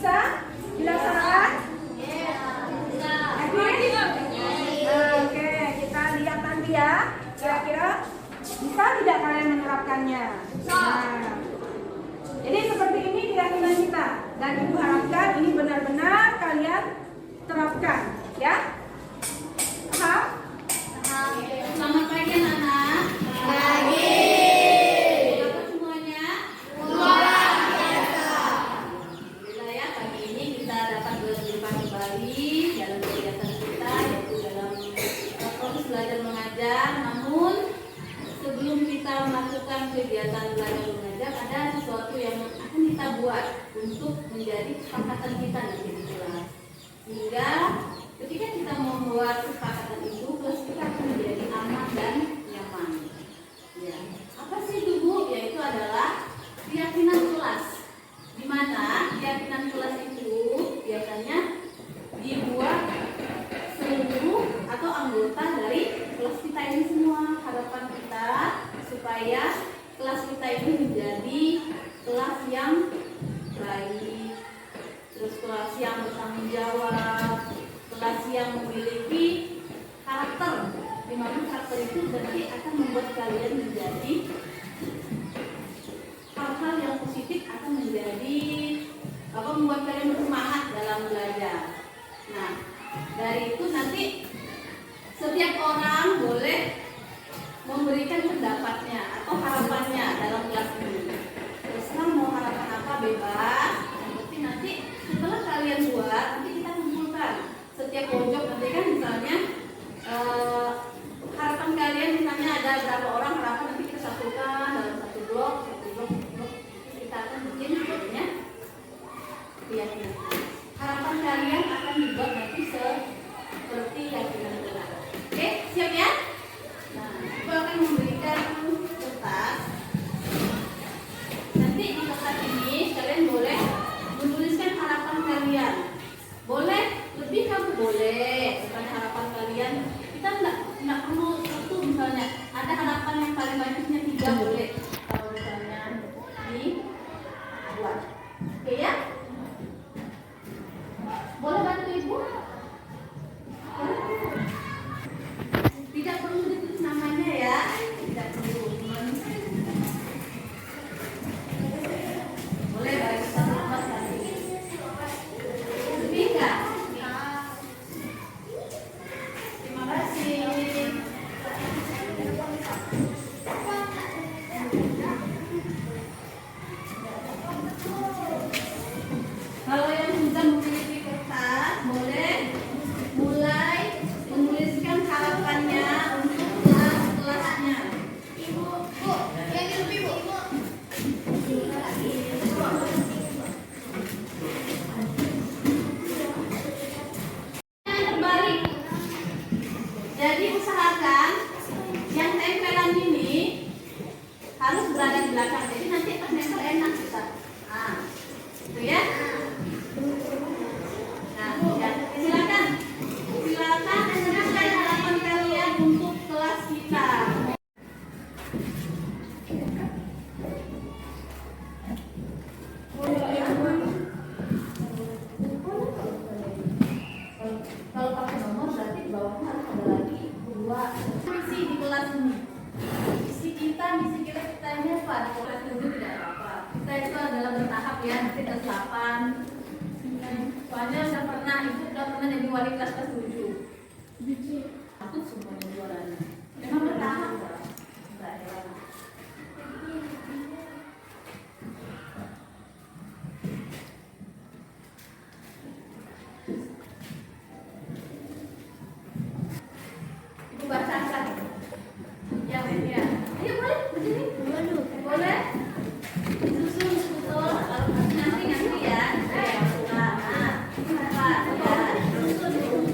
Bisa dilaksanakan? Oke, kita lihat nanti ya. Kira-kira bisa tidak kalian menerapkannya? Nah, jadi seperti ini keyakinan kita. Dan Ibu harapkan ini benar-benar kalian terapkan, ya? Paham? Selamat pagi anak-anak. Pagi. Apa semuanya? Alhamdulillah ya, pagi ini kita dapat berjumpa kembali dalam kegiatan kita, yaitu dalam proses belajar mengajar. Namun sebelum kita melakukan kegiatan belajar mengajar, ada sesuatu yang akan kita buat untuk menjadi kesepakatan kita nanti di kelas. Sehingga ketika kita membuat kesepakatan itu, kelas kita akan menjadi aman dan nyaman. Ya. Apa sih itu Bu? Yaitu adalah keyakinan kelas. Di mana keyakinan kelas itu biasanya dibuat seluruh atau anggota dari kelas kita ini semua. Harapan kita supaya kelas kita ini menjadi kelas yang baik, terus kelas yang bertanggung jawab, kelas yang memiliki karakter, di mana karakter itu nanti akan membuat kalian menjadi hal-hal yang positif, akan menjadi membuat kalian bersemangat dalam belajar. Nah, dari itu nanti setiap orang boleh memberikan pendapatnya atau harapannya dalam kelas ini. Terserah mau harapan apa, bebas. Yang penting nanti setelah kalian buat, nanti kita kumpulkan setiap pojok. Nanti kan misalnya harapan kalian misalnya ada berapa orang harapan, nanti kita satukan dalam satu blok. Kita akan bikin jadinya keyakinan. Harapan kalian akan dibuat nanti seperti keyakinan kita. Oke, siap ya? Nah, aku akan memberikan kertas. Nanti di kertas ini kalian boleh menuliskan harapan kalian. Boleh lebih kamu boleh bukan harapan kalian. Kita enggak perlu satu, misalnya ada harapan yang paling banyaknya 3 boleh. Kalau misalnya dibuat. Oke ya? Boleh bantu Ibu? Tidak perlu ditulis namanya ya. Tidak perlu. Boleh bagi satu kelas lagi. Lebih enggak? Terima kasih. Kalau yang sudah memiliki kertas, boleh mulai menuliskan harapannya untuk kelas-kelasnya. Ibu, Bu, yang lebih Bu. Yang terbalik. Jadi usahakan yang tempelan ini harus berada di belakang. Jadi nanti pas nempel enak kita. Nah, itu ya. Nah, ya, silakan menuliskan harapan kalian untuk kelas kita. Kalau pakai nomor berarti di bawahnya harus ada lagi 2. Misi di kelas ini. Misi kita ini apa? Di kelas dulu tidak apa-apa. Kita itu adalah bertahap ya, nanti kelas 8. Soalnya Ibu udah pernah jadi wali kelas 7. Aku semuanya juaranya. Memang bertahap ya. Enggak heran. Ibu bacakan. Ya. Ayo boleh berdiri. Boleh. Susun betul. Kalau nanti ya.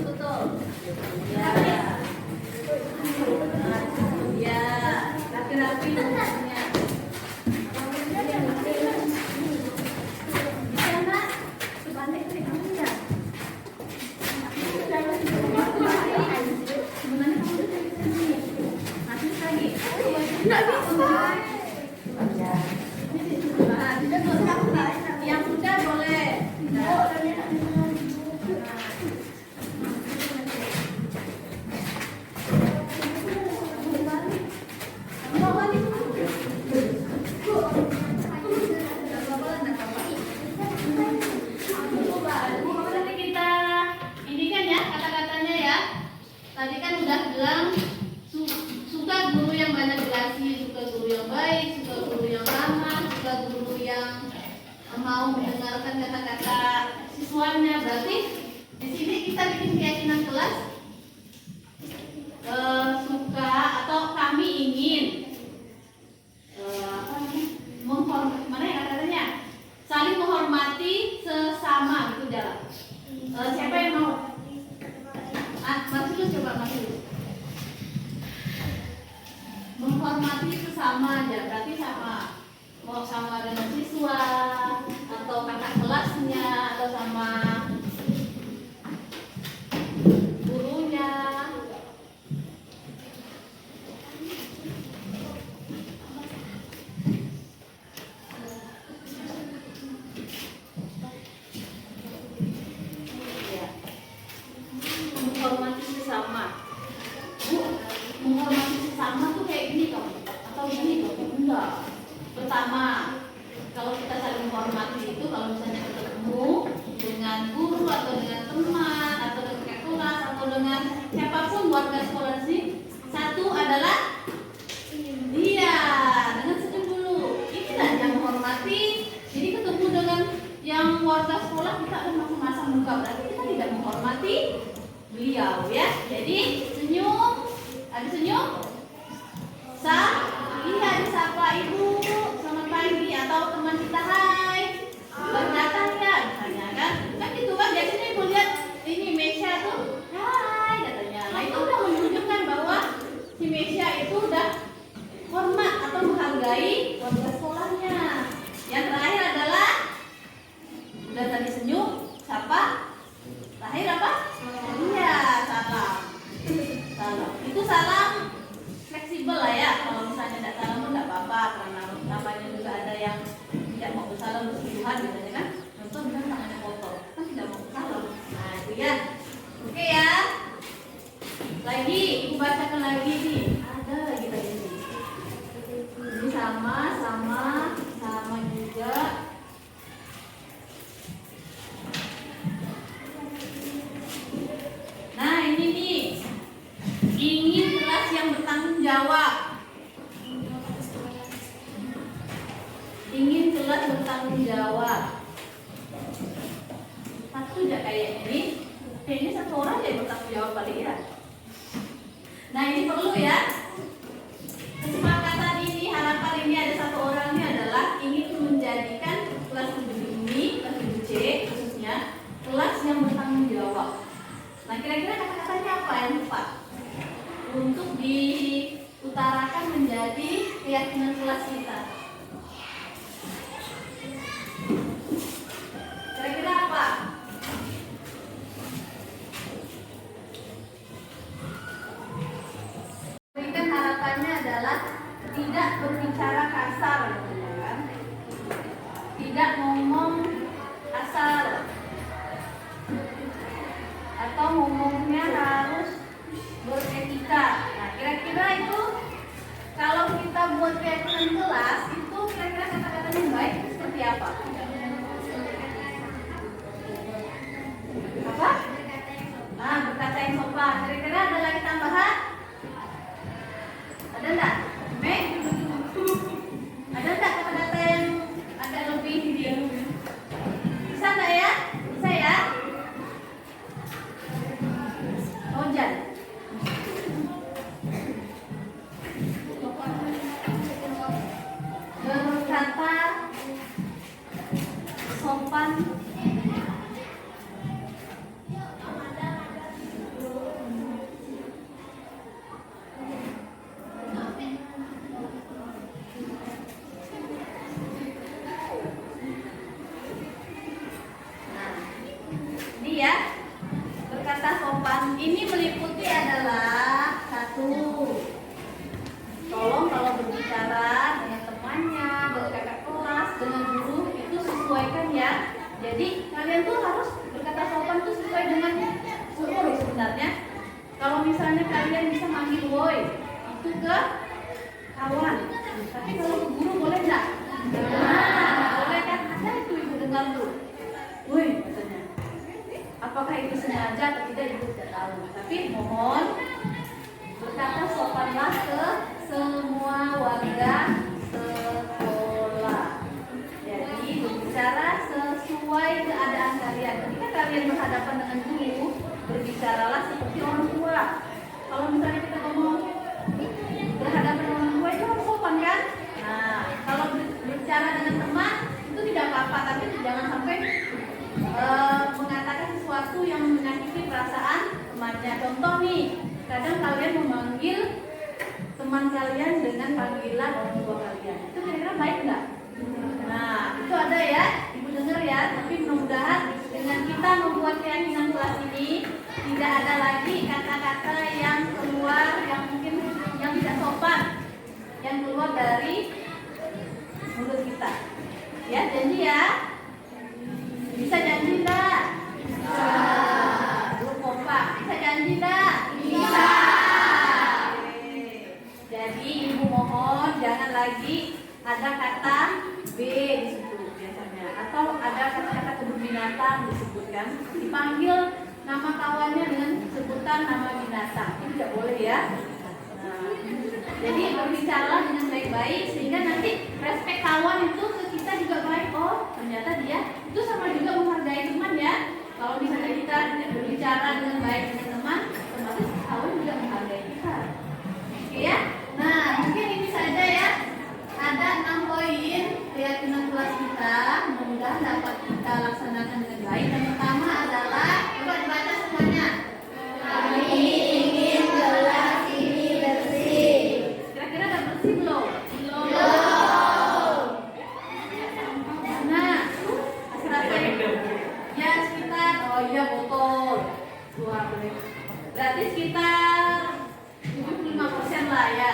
Betul. Ya. siswanya. Berarti di sini kita bikin keyakinan kelas suka atau kami ingin mana ya katanya, saling menghormati sesama gitu jalan. Siapa yang mau? Mas Yus, coba Mas Yus. Menghormati sesama aja, berarti sama, mau sama dengan siswa atau kakak kelasnya atau sama gurunya. Menghormati sesama. Bu, menghormati sesama tuh kayak gini kamu atau gini kamu? Enggak. Pertama, kalau kita saling menghormati itu kalau misalnya ketemu dengan guru atau dengan teman atau dengan kakak kelas atau dengan siapapun warga sekolah sih, satu adalah dia dengan senyum dulu. Inilah yang menghormati. Jadi ketemu dengan yang warga sekolah kita ada masang-masang muka, berarti kita tidak menghormati beliau ya. Jadi senyum, ada senyum, iya disapa ibu, selamat pagi, atau teman kita hai, baru datang ya, misalnya kan gitu kan. Biasanya ibu lihat ini Mesya tuh hai katanya. Nah itu udah menunjukkan bahwa si Mesya itu udah hormat atau menghargai warga sekolahnya. Yang terakhir adalah udah tadi senyum, sapa, terakhir apa? Iya, salam. Salam. Itu salam fleksibel lah ya. Kalau misalnya tidak salam pun tidak apa-apa, karena namanya juga ada yang tidak mau bersalam bersentuhan gitu kan. Contoh misalnya tangannya kotor, kan tidak mau bersalam. Nah itu ya. Oke ya. Lagi, ibu bacakan lagi nih. Ada lagi tadi. Ini sama juga. Nah ini nih, ingin kelas yang bertanggung jawab. Ingin kelas bertanggung jawab. Satu aja kayak ini. Kayaknya satu orang yang bertanggung jawab kali ya. Nah ini perlu ya. Kesepakatan ini, harapan ini ada satu orang ini adalah ingin menjadikan kelas 7 ini, kelas 7C khususnya, kelas yang bertanggung jawab. Nah kira-kira kata-katanya apa yang tepat untuk diutarakan menjadi keyakinan kelas kita? Kira-kira apa? Berikan harapannya adalah tidak berbicara kasar, gitu kan? Tidak ngomong kasar, atau ngomongnya harus beretika. Nah, kira-kira itu kalau kita buat keyakinan kelas itu kira-kira kata-kata yang baik itu seperti apa? Apa? Nah, berkata yang sopan. Kira-kira ada lagi tambahan? Ada enggak? Meg? Ada enggak kata-kata yang agak lebih dia? Bisa enggak ya? Bisa ya? Ojan. Berkata sopan. Ini ya, berkata sopan ini meliputi adalah satu, tolong kalau berbicara dengan temannya, dengan kakak kelas, dengan guru itu sesuaikan ya. Jadi kalian tuh harus berkata sopan tuh sesuai dengan umur sebenarnya. Kalau misalnya kalian bisa manggil woi itu ke kawan, tapi kalau ke guru boleh nggak? Nah, boleh kan? Ada itu ibu dengar tuh, woi katanya. Apakah itu sengaja atau tidak ibu tidak tahu. Tapi mohon berkata sopanlah ke semua warga sekolah. Jadi berbicara sesuai sesuai keadaan kalian. Ketika kalian berhadapan dengan guru, berbicaralah seperti orang tua. Kalau misalnya kita ngomong berhadapan dengan orang tua itu harus sopan kan? Nah, kalau berbicara dengan teman itu tidak apa-apa, tapi jangan sampai mengatakan sesuatu yang menyakiti perasaan temannya. Contoh nih, kadang kalian memanggil teman kalian dengan panggilan orang tua kalian. Itu kira-kira baik nggak? Nah, itu ada ya, ibu dengar ya. Tapi mudah-mudahan dengan kita membuat keyakinan kelas ini tidak ada lagi kata-kata yang keluar yang mungkin yang tidak sopan yang keluar dari mulut kita. Ya, janji ya. Bisa janji enggak? Bisa. Belum kompak. Bisa janji enggak? Bisa. Jadi ibu mohon jangan lagi ada kata B di situ biasanya, atau ada kata-kata kebun binatang disebutkan, dipanggil nama kawannya dengan sebutan nama binatang. Itu tidak boleh ya. Nah, jadi berbicara dengan baik-baik sehingga nanti respek kawan itu ke kita juga baik. Oh, ternyata dia itu sama juga menghargai teman ya. Kalau misalnya kita berbicara dengan baik dengan teman, otomatis kawan juga menghargai kita. Oke ya. Nah, mungkin ini saja ya. Ada 6 poin keyakinan kelas kita. Mudah-mudahan dapat kita laksanakan dengan baik. Yang pertama adalah, coba dibaca semuanya. Kami ingin kelas ini bersih. Kira-kira udah bersih belum? Belum. Nah, hasil apa ya? Ya sekitar, oh iya botol. Dua boleh. Berarti sekitar 75% lah ya.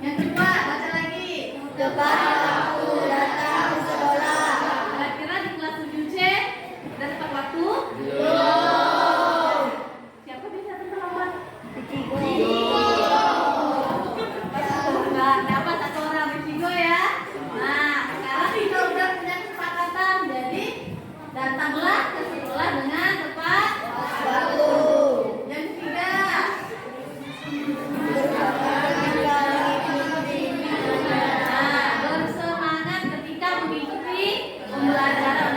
Yang kedua, baca lagi. Tepat waktu datang sekolah. Kira-kira di kelas 7C udah tepat waktu? Belum. Siapa bisa terlambat? Cigo. Enggak dapat satu orang Cigo ya. Nah, sekarang kita udah punya kesepakatan. Jadi datanglah ke sekolah dengan tepat waktu. Yang ketiga, bersemangat ketika mengikuti pembelajaran.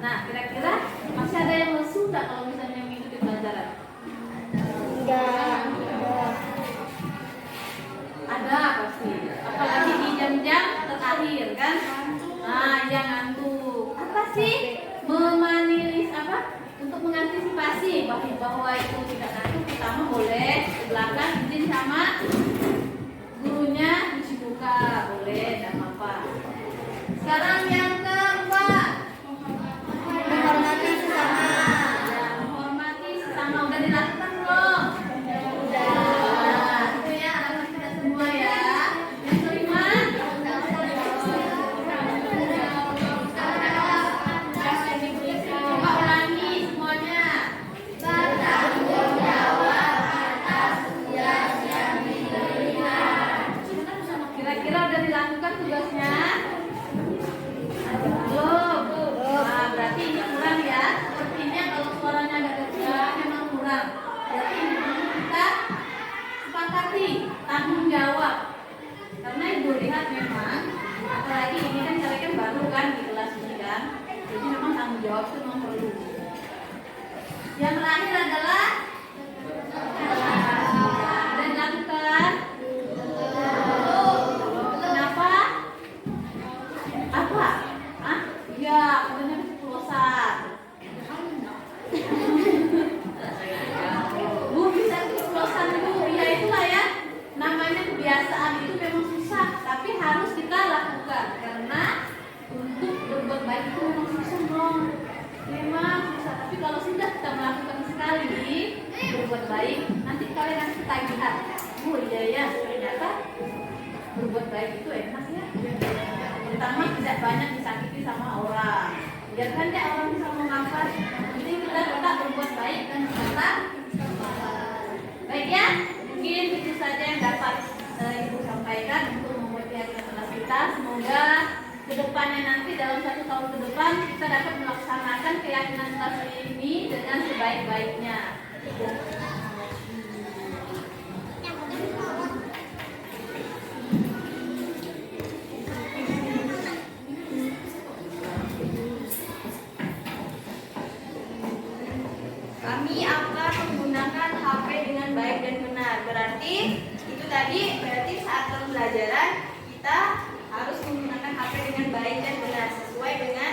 Nah, kira-kira masih ada yang lesu nggak kalau misalnya mengikuti pelajaran? Enggak. Ada pasti. Apalagi di jam-jam terakhir kan? Nah, yang ngantuk. Apa sih? Memanilis apa? Untuk mengantisipasi bahwa itu tidak ngantuk, pertama boleh ke belakang izin sama gurunya cuci muka, boleh, tidak apa-apa. Sekarang yang keempat, menghormati sesama. Ya, menghormati sesama udah dilakukan belum? Udah. Nah, itu ya anak-anak kita semua ya. Yang kelima, coba ulangi semuanya. Bertanggung jawab atas tugas yang diterima. Kira-kira udah dilakukan tugasnya? Belum. Nah, berarti ini kurang ya. Sepertinya kalau suaranya agak kecil memang kurang. Berarti ini perlu kita sepakati tanggung jawab. Karena ibu lihat memang, apalagi ini kan kalian baru kan di kelas ini kan. Jadi memang tanggung jawab itu memang perlu. Yang terakhir adalah dan dilakukan. Kenapa? Apa? Ah? Iya, katanya keceplosan. Bu, bisa keceplosan Bu. Ya itulah ya. Namanya kebiasaan itu memang susah, tapi harus kita lakukan karena untuk berbuat baik itu memang susah dong. Memang susah, tapi kalau sudah kita melakukan sekali berbuat baik, nanti kalian akan ketagihan. Oh iya ya, ternyata berbuat baik itu enak ya. Pertama tidak banyak disakiti sama orang. Biarkan deh orang bisa mengapa. Jadi kita tetap berbuat baik dan tetap baik ya. Mungkin itu saja yang dapat ibu sampaikan untuk memotivasi kelas kita. Semoga kedepannya nanti dalam 1 tahun ke depan kita dapat melaksanakan keyakinan kelas ini dengan sebaik-baiknya. kami akan menggunakan HP dengan baik dan benar. Berarti saat pembelajaran kita harus menggunakan HP dengan baik dan benar sesuai dengan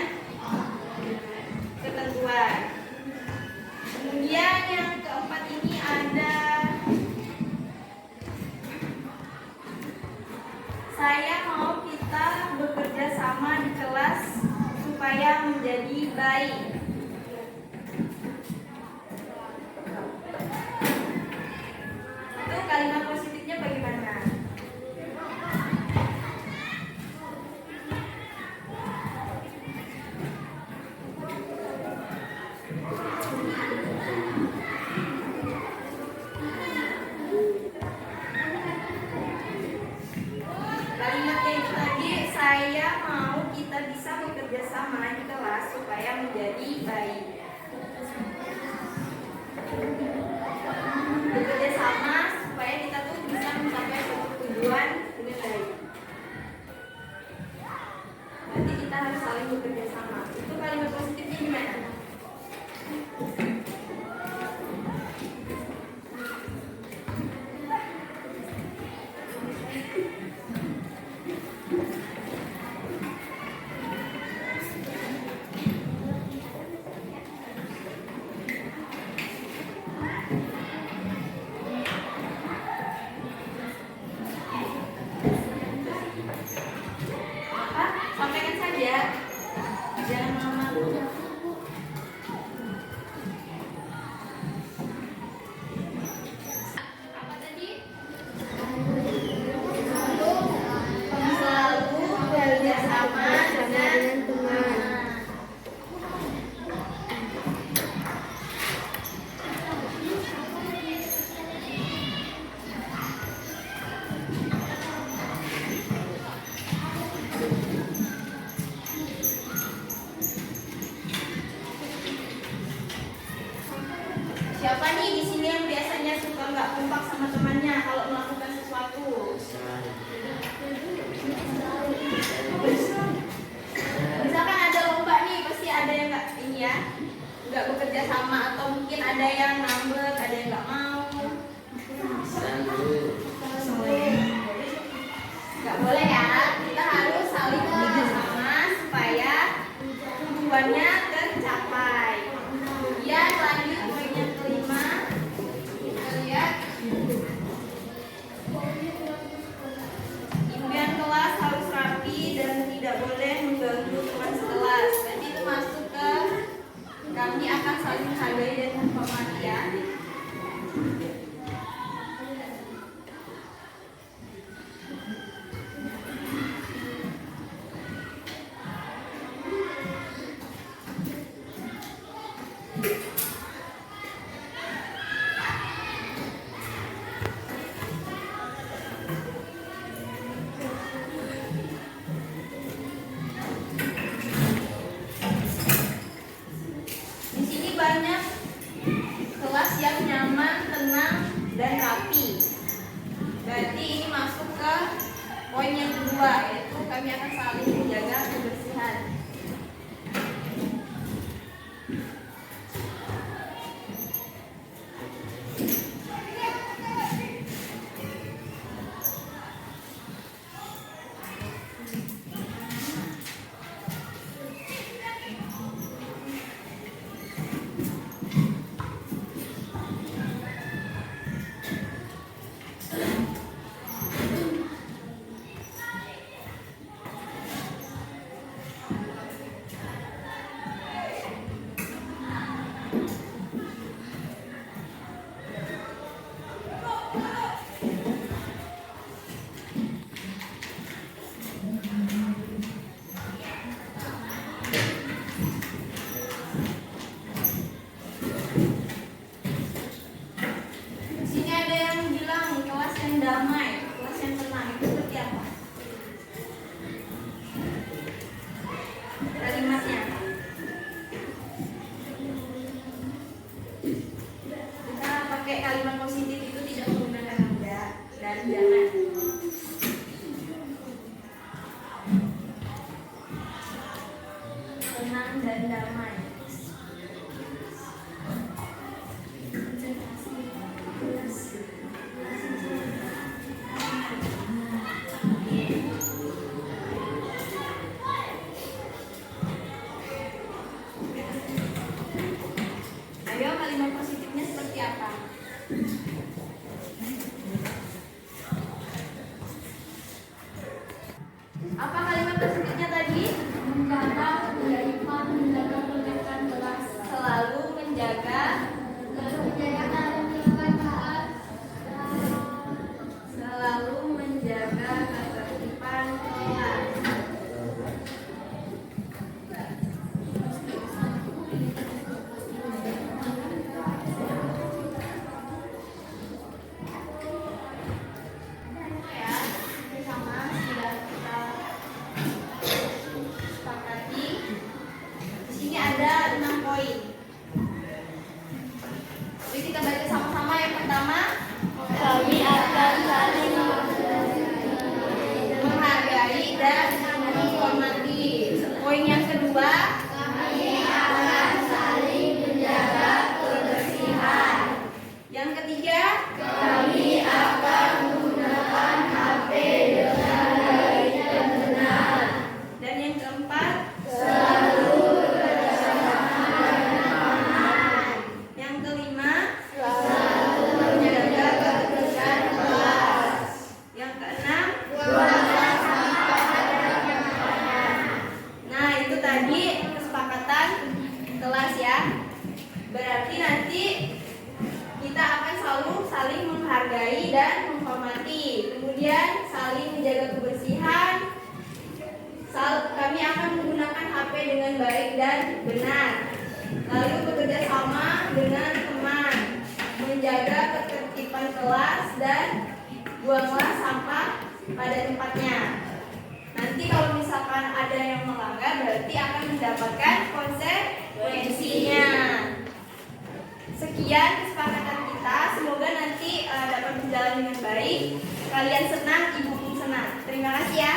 ketentuan. Kemudian yang keempat ini ada saya mau kita bekerja sama di kelas supaya menjadi baik. Itu kalimat positifnya bagaimana? Kalimatnya itu tadi, saya mau kita bisa bekerja sama di kelas supaya menjadi baik. Bekerja sama supaya kita tuh bisa mencapai suatu tujuan dengan baik. Nanti kita harus saling bekerja sama. Itu kalimat positifnya gimana? Sampaikan saja, jangan malu-malu. Apa tadi? Selalu bekerja sama dengan teman. Siapa nih di sini yang biasanya suka nggak kompak sama temannya kalau melakukan sesuatu? Misalkan ada lomba nih, pasti ada yang nggak bekerja sama, atau mungkin ada yang ngambek, ada yang nggak mau. Nggak boleh ya, kita harus saling bekerja sama supaya tujuannya tercapai. Kemudian lanjut poin yang kelima, kita lihat impian kelas harus rapi dan tidak boleh mengganggu teman sekelas. Jadi itu masuk ke kami akan saling menghargai dan menghormati ya. Di sini banyak kelas yang nyaman, tenang, dan rapi. Berarti ini masuk ke poin yang kedua, yaitu kami akan saling menjaga kebersihan. Ayo kalimat positifnya seperti apa? Apa kalimat positifnya tadi? Menjaga ketertiban, menjaga ketertiban kelas, Selalu menjaga, selalu menjaga ketertiban kelas. Ya, sama sudah kita sepakati. Di sini ada 6 poin. Jadi kita baca sama-sama. Yang pertama, kami akan saling menghargai dan menghormati. Poin yang kedua, kami akan saling menjaga kebersihan. Yang ketiga, kami akan menggunakan HP dengan baik dan benar. Dan yang keempat, selalu bersama dan aman. Yang kelima, selalu menjaga kebersihan kelas. Yang keenam, buang sampah pada tempatnya. Nah, itu tadi kesepakatan kelas ya. Berarti nanti kita akan selalu saling menghargai dan menghormati. Kemudian saling menjaga kebersihan. Kami akan menggunakan HP dengan baik dan benar. Lalu bekerja sama dengan teman, menjaga ketertiban kelas dan buanglah sampah pada tempatnya. Nanti kalau misalkan ada yang melanggar, berarti akan mendapatkan konsekuensinya. Sekian kesepakatan kita. Semoga nanti dapat berjalan dengan baik. Kalian senang, ibu pun senang. Terima kasih ya.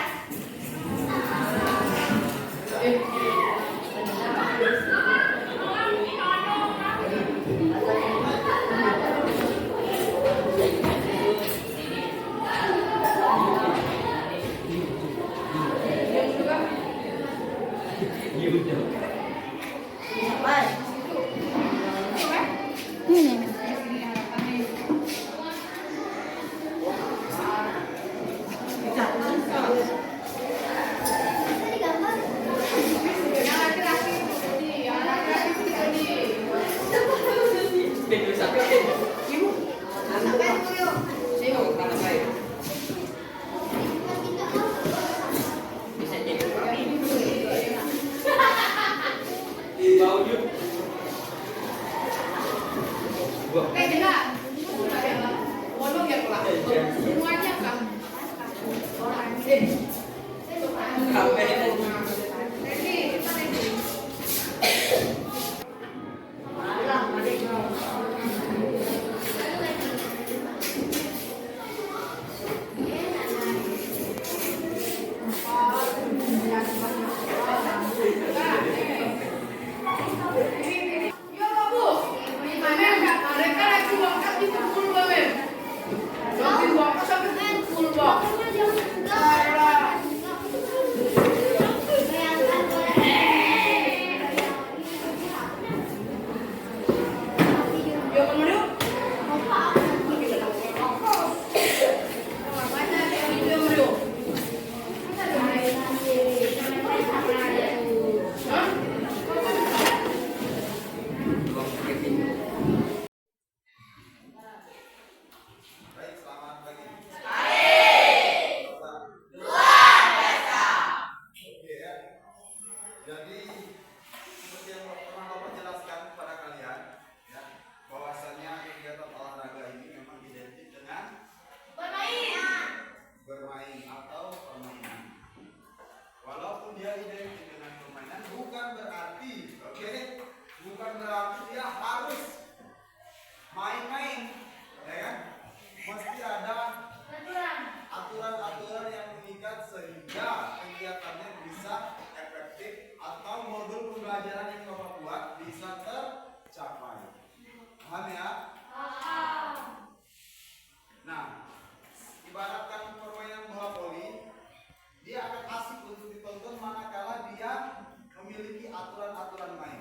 Dia memiliki aturan-aturan main.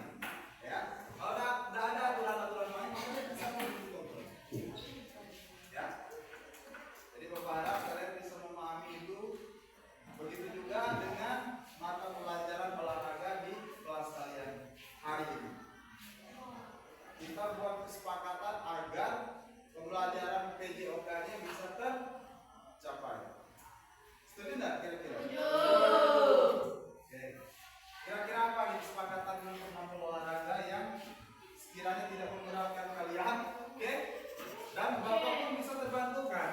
Ya, kalau udah ada aturan-aturan kesepakatan agar pembelajaran PJOK-nya bisa tercapai. Setuju nggak kira-kira? Oke. Kira-kira apa nih kesepakatan untuk olahraga yang sekiranya tidak memberatkan kalian? Oke. Dan Bapak pun bisa terbantukan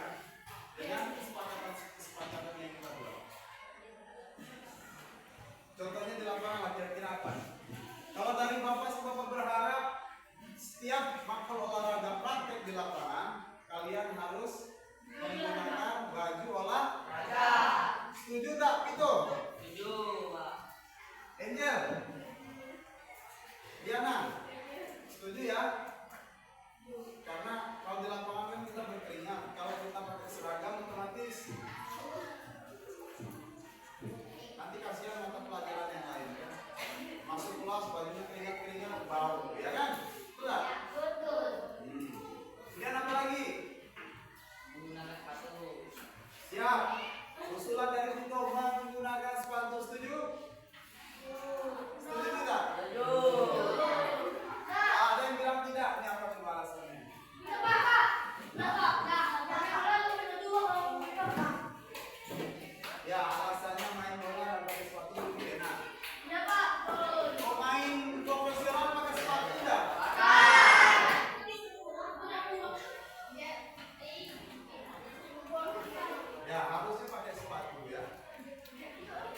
dengan kesepakatan yang kita buat. Contohnya di lapangan kira-kira apa? Kalau dari Bapak berharap setiap makhluk olahraga praktek di lapangan, kalian harus menggunakan baju olahraga. Setuju tak itu? Setuju, Pak. Angel, Diana, setuju ya? Karena kalau di lapangan kan kita berkeringat, kalau kita pakai seragam otomatis nanti kasihan mata pelajaran yang lain ya. Masuk kelas bajunya keringat-keringat bau, ya kan? Betul? Betul. Kemudian apa lagi? Menggunakan sepatu. Siap. Usulan dari Tito menggunakan sepatu, setuju? Setuju tidak? Setuju. Ada yang bilang tidak, ini apa coba alasannya? Ya, alasannya main bola dan pakai sepatu lebih enak. Mau main profesional pakai sepatu tidak? Ya, harusnya pakai sepatu ya.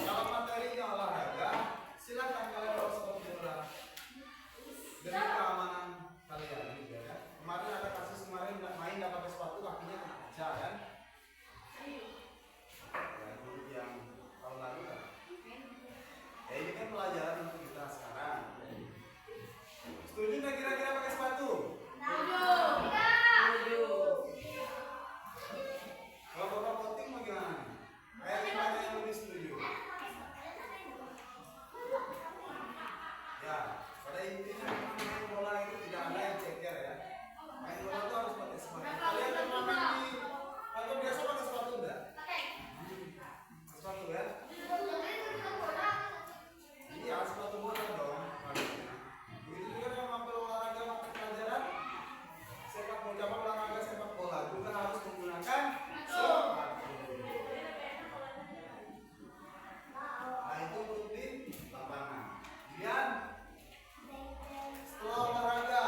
Kalau materinya olahraga, silakan kalian bawa sepatu bola. Demi keamanan kalian juga ya. Kemarin ada kasus kemarin main nggak pakai sepatu kakinya kena kaca kan? Ya, itu yang tahun lalu kan. Ya ini kan pelajaran untuk kita sekarang. Setuju nggak kira-kira pakai sepatu? Setuju. Kalau Bapak voting mau gimana? Kayak gimana yang lebih setuju? Ya, pada intinya main bola itu tidak ada yang ceker ya. Main bola itu harus pakai sepatu. Kalian pernah main di atau biasa pakai sepatu enggak? Sepatu ya? Iya, sepatu bola dong harusnya. Begitu juga dengan mapel olahraga mata pelajaran sepak bola, cabang olahraga sepak bola juga harus menggunakan sepatu. Nah itu untuk di lapangan. Kemudian setelah olahraga,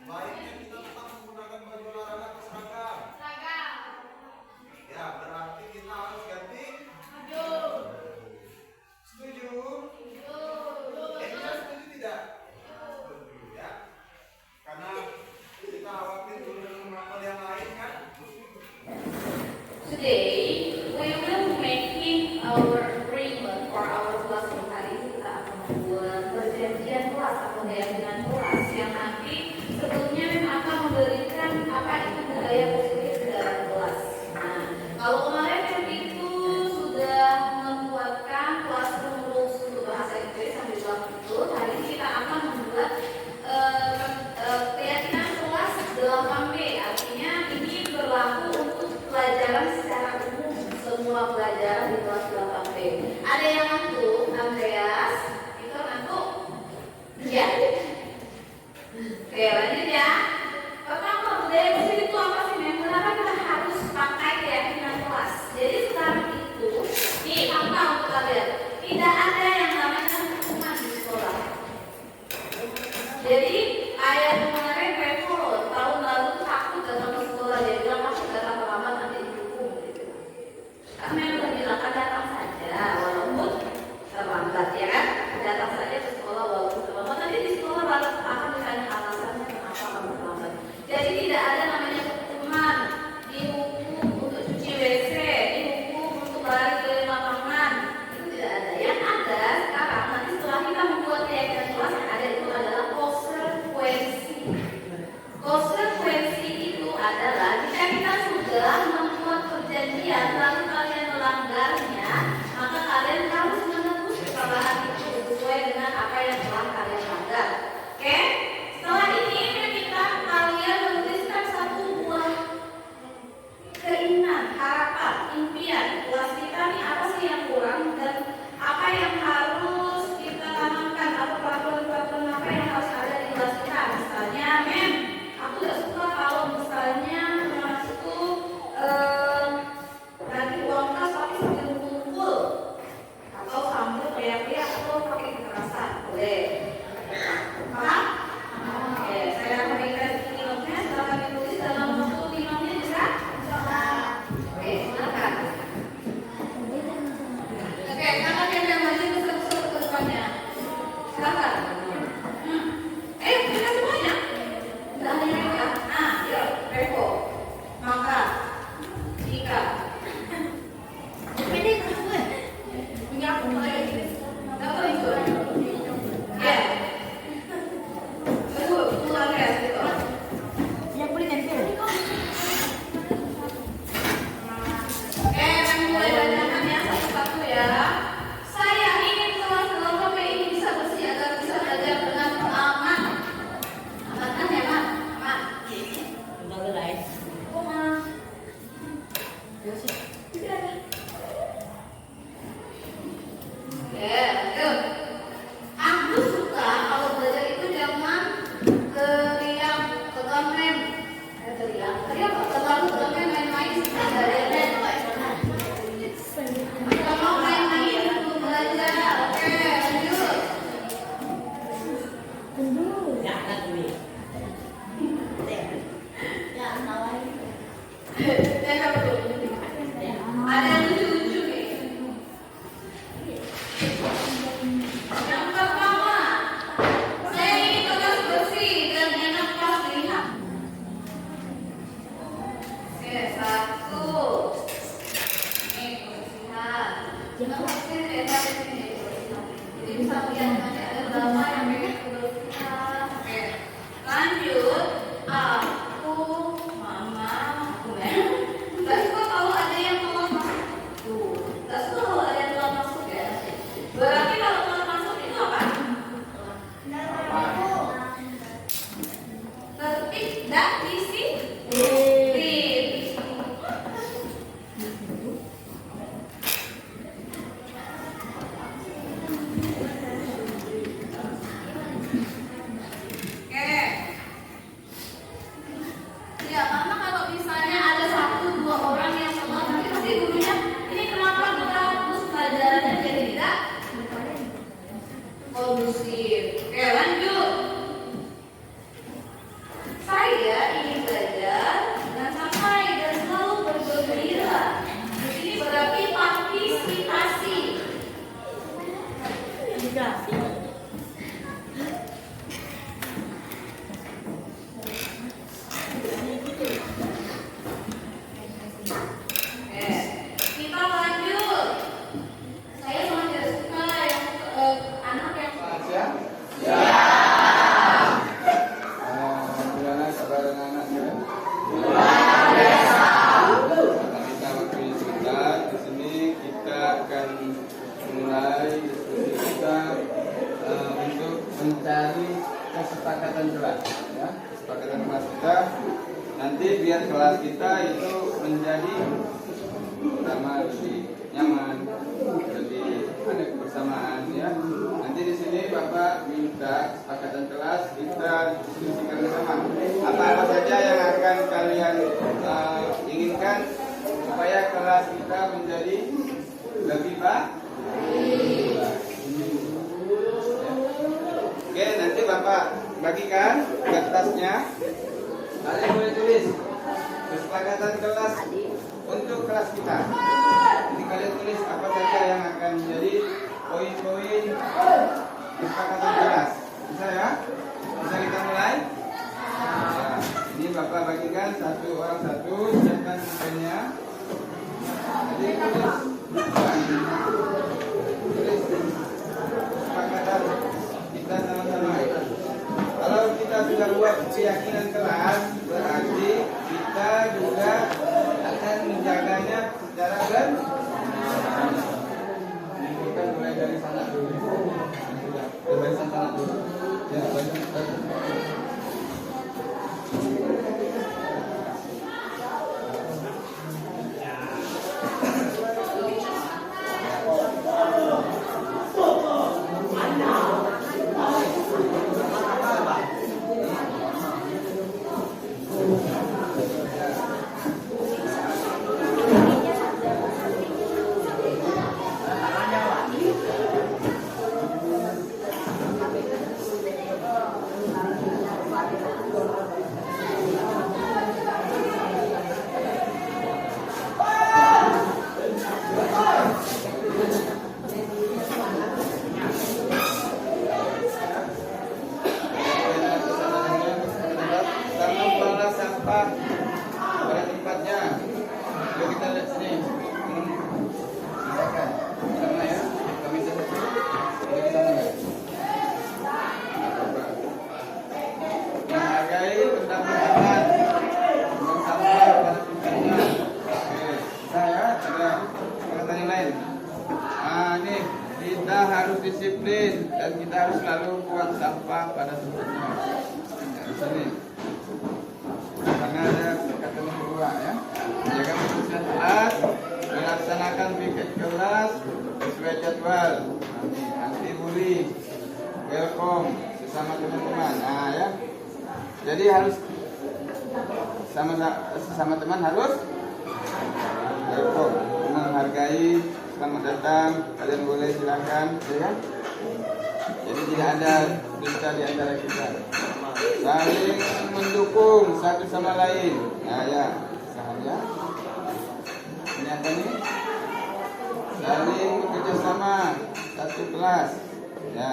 baiknya kita tetap menggunakan baju olahraga atau seragam. Ya, berarti kita harus ganti baju. Setuju? Setuju tidak? Setuju ya. Karena kita khawatir dengan mapel yang lain kan. Today, we will making our agreement for our classroom. Hari ini kita akan membuat perjanjian kelas atau keyakinan kelas yang nanti sebelumnya memang akan memberikan apa itu budaya positif dalam kelas. Nah, kalau kemarin yang itu sudah membuatkan classroom rules untuk bahasa Inggris sambil bilang itu, hari ini kita akan membuat keyakinan kelas 8B. Artinya ini berlaku untuk pelajaran secara umum, semua pelajaran di kelas 8B. Ada yang ngantuk, Andreas? Itu ngantuk? Ya. Oke, lanjut ya. Pertama, budaya positif itu apa sih? Kenapa kita harus pakai keyakinan kelas? Jadi sekarang itu, nih fakta untuk kalian, tidak ada yang namanya hukuman di sekolah. Jadi ayah kemarin Revo tahun lalu takut datang ke sekolah, dia bilang aku datang terlambat nanti dihukum gitu. Karena yang udah bilang kan datang saja walaupun terlambat ya kan, datang saja ke sekolah walaupun terlambat. Nanti di sekolah baru akan ditanya alasannya kenapa kamu terlambat. Jadi tidak ada namanya hukuman, dihukum untuk cuci WC, dihukum untuk lari ke lapangan, itu tidak ada. Yang ada sekarang nanti setelah kita membuat keyakinan kelas yang ada itu adalah konsekuensi. Konsekuensi itu adalah jika kita sudah membuat perjanjian lalu kalian melanggar Ada yang lucu-lucu nih. Yang pertama, saya ingin kelas bersih dan enak kelas dilihat. Oke, 1. Ini kebersihan. Jadi bisa lihat nanti ada berapa yang pengen kebersihan. Oke, lanjut. Aku, mama, nggak suka kalau ada yang telat masuk. Tuh, nggak suka kalau ada yang telat masuk ya. Berarti kalau telat masuk itu apa? Tertib dan disiplin. Oke. Ya, karena kalau misalnya ada 1-2 orang yang telat, nanti pasti gurunya ini kenapa kita terus pelajarannya jadi tidak kondusif. Oke, lanjut. Saya ingin belajar dengan santai dan selalu bergembira. Di sini berarti partisipasi. Kita lanjut. Saya sangat tidak suka yang anak yang Gimana kabar anak-anaknya? Kita waktu sebentar. Di sini kita akan mulai diskusi kita untuk mencari kesepakatan kelas. Ya, kesepakatan kelas kita. Nanti biar kelas kita itu menjadi pertama lebih nyaman, lebih ada kebersamaan ya. Nanti di sini Bapak minta kesepakatan kelas kita diskusikan bersama. Apa-apa saja yang akan kalian inginkan supaya kelas kita menjadi lebih baik. Oke, nanti Bapak bagikan kertasnya. Kalian boleh tulis kesepakatan kelas untuk kelas kita. Jadi kalian tulis apa saja yang akan menjadi poin-poin kesepakatan kelas. Bisa ya? Bisa kita mulai? Nah, ini Bapak bagikan satu orang satu, siapkan poinnya. Jadi tulis kesepakatan kita sama-sama. Kalau kita sudah buat keyakinan kelas, berarti kita juga akan menjaganya secara benar. Kita mulai dari sana dulu. Dari sana dulu. Ya, pada tempatnya. Coba kita lihat sini. Silakan. Sama ya. Kami satu. Kita sama ya. Menghargai pendapat buang sampah pada tempatnya. Oke. Saya ada perkataan yang lain. Ini kita harus disiplin dan kita harus selalu buang sampah pada tempatnya. Di sini. Karena ada perkataan yang kedua ya, menjaga kebersihan kelas, melaksanakan piket kelas sesuai jadwal, anti bully, welcome sesama teman-teman. Nah ya, jadi harus sesama teman harus welcome, menghargai, selamat datang, kalian boleh silakan, ya. Jadi tidak ada berita di antara kita. Saling mendukung satu sama lain. Nah ya, ya. Ini apa nih? Saling bekerja sama satu kelas, ya.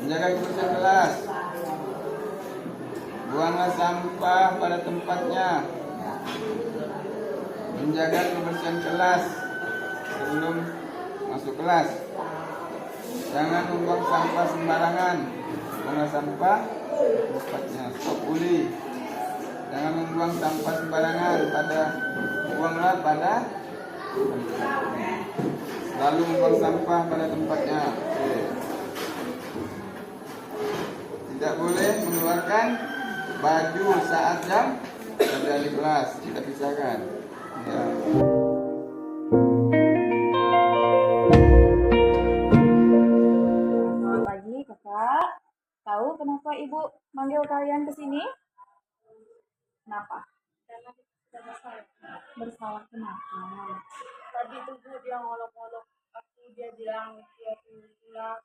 Menjaga kebersihan kelas. Buanglah sampah pada tempatnya. Menjaga kebersihan kelas sebelum masuk kelas. Jangan membuang sampah sembarangan. Buanglah sampah tempatnya. Stop bully. Jangan membuang sampah sembarangan. Buanglah pada. Lalu membuang sampah pada tempatnya. Oke. Tidak boleh mengeluarkan baju saat jam berada di kelas. Kita pisahkan. Ya. Selamat pagi, Kakak. Tahu kenapa Ibu manggil kalian ke sini? Kenapa? Karena kita bersalah kenapa? Tadi tuh Bu dia ngolok-ngolok aku, dia bilang dia pulang,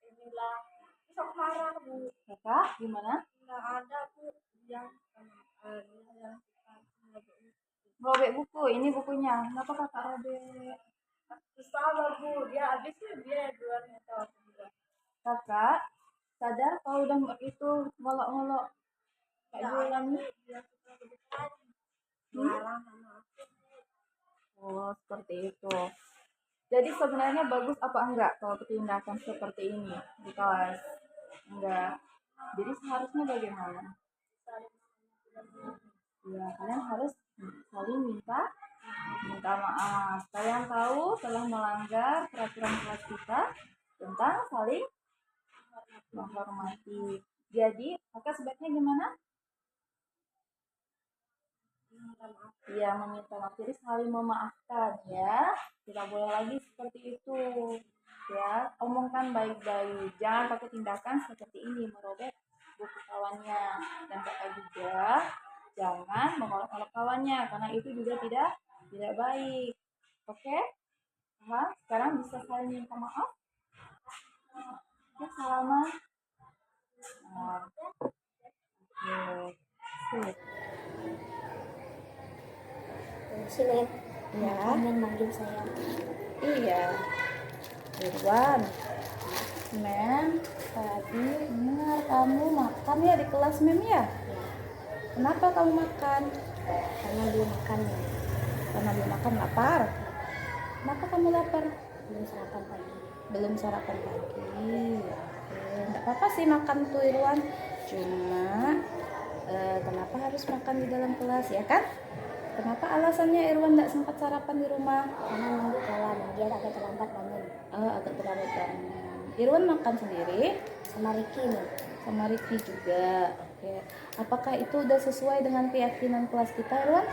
inilah. Terus aku marah Bu. Kakak, gimana? Nggak ada Bu yang robek buku. Ini bukunya. Kenapa Kakak robek? Salah Bu, dia habis dia duluan atau aku juga. Kakak, sadar kalau udah itu ngolok-ngolok kayak bulan nih? Marah sama aku. Oh, seperti itu. Jadi sebenarnya bagus apa enggak kalau tindakan seperti ini di kelas? Enggak. Jadi seharusnya bagaimana? Ya, kalian harus saling minta maaf. Kalian tahu telah melanggar peraturan kelas kita tentang saling menghormati. Jadi, maka sebaiknya gimana? Ya, meminta maaf. Jadi saling memaafkan ya. Tidak boleh lagi seperti itu. Ya, omongkan baik-baik. Jangan pakai tindakan seperti ini, merobek buku kawannya. Dan kakak juga jangan mengolok-olok kawannya, karena itu juga tidak baik. Oke? Nah, sekarang bisa saling minta maaf. Oke, salaman. Nah. Oke. Sip. Sini Ya. Kalian manggil saya. Iya. Irwan. Mem, tadi dengar kamu makan ya di kelas Mem ya? Kenapa kamu makan? Karena belum makan ya. Karena belum makan, lapar. Kenapa kamu lapar? Belum sarapan pagi. Belum sarapan pagi. Oke, nggak apa-apa sih makan tuh Irwan. Cuma kenapa harus makan di dalam kelas ya kan? Kenapa alasannya Irwan nggak sempat sarapan di rumah? Karena nunggu kawan, dia agak terlambat bangun. Agak terlambat bangun. Irwan makan sendiri? Sama Ricky nih. Sama Ricky juga. Oke. Apakah itu udah sesuai dengan keyakinan kelas kita, Irwan?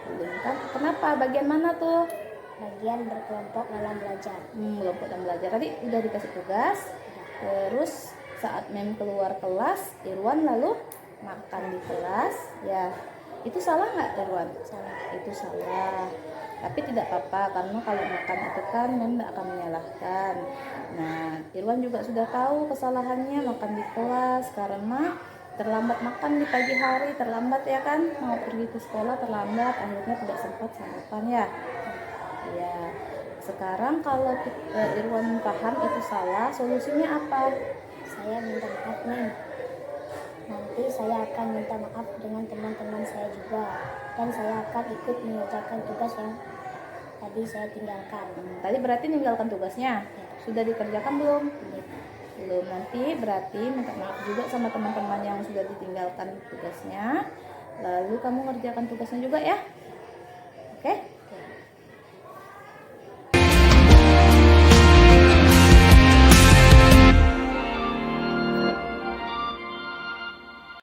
Belum kan? Kenapa? Bagian mana tuh? Bagian berkelompok dalam belajar. Kelompok dalam belajar. Tadi udah dikasih tugas. Terus saat Mem keluar kelas, Irwan lalu makan di kelas. Ya, itu salah nggak, Irwan? Salah. Itu salah. Tapi tidak apa-apa, karena kalau makan itu kan Mem tidak akan menyalahkan. Nah, Irwan juga sudah tahu kesalahannya makan di kelas karena terlambat makan di pagi hari, terlambat ya kan, mau pergi ke sekolah terlambat, akhirnya tidak sempat sarapan ya. Ya, sekarang kalau Irwan paham itu salah, solusinya apa? Saya minta maaf nih. Nanti saya akan minta maaf dengan teman-teman saya juga. Dan saya akan ikut mengerjakan tugas yang tadi saya tinggalkan. Tadi berarti meninggalkan tugasnya? Ya. Sudah dikerjakan belum? Belum. Belum. Nanti berarti minta maaf juga sama teman-teman yang sudah ditinggalkan tugasnya. Lalu kamu ngerjakan tugasnya juga ya?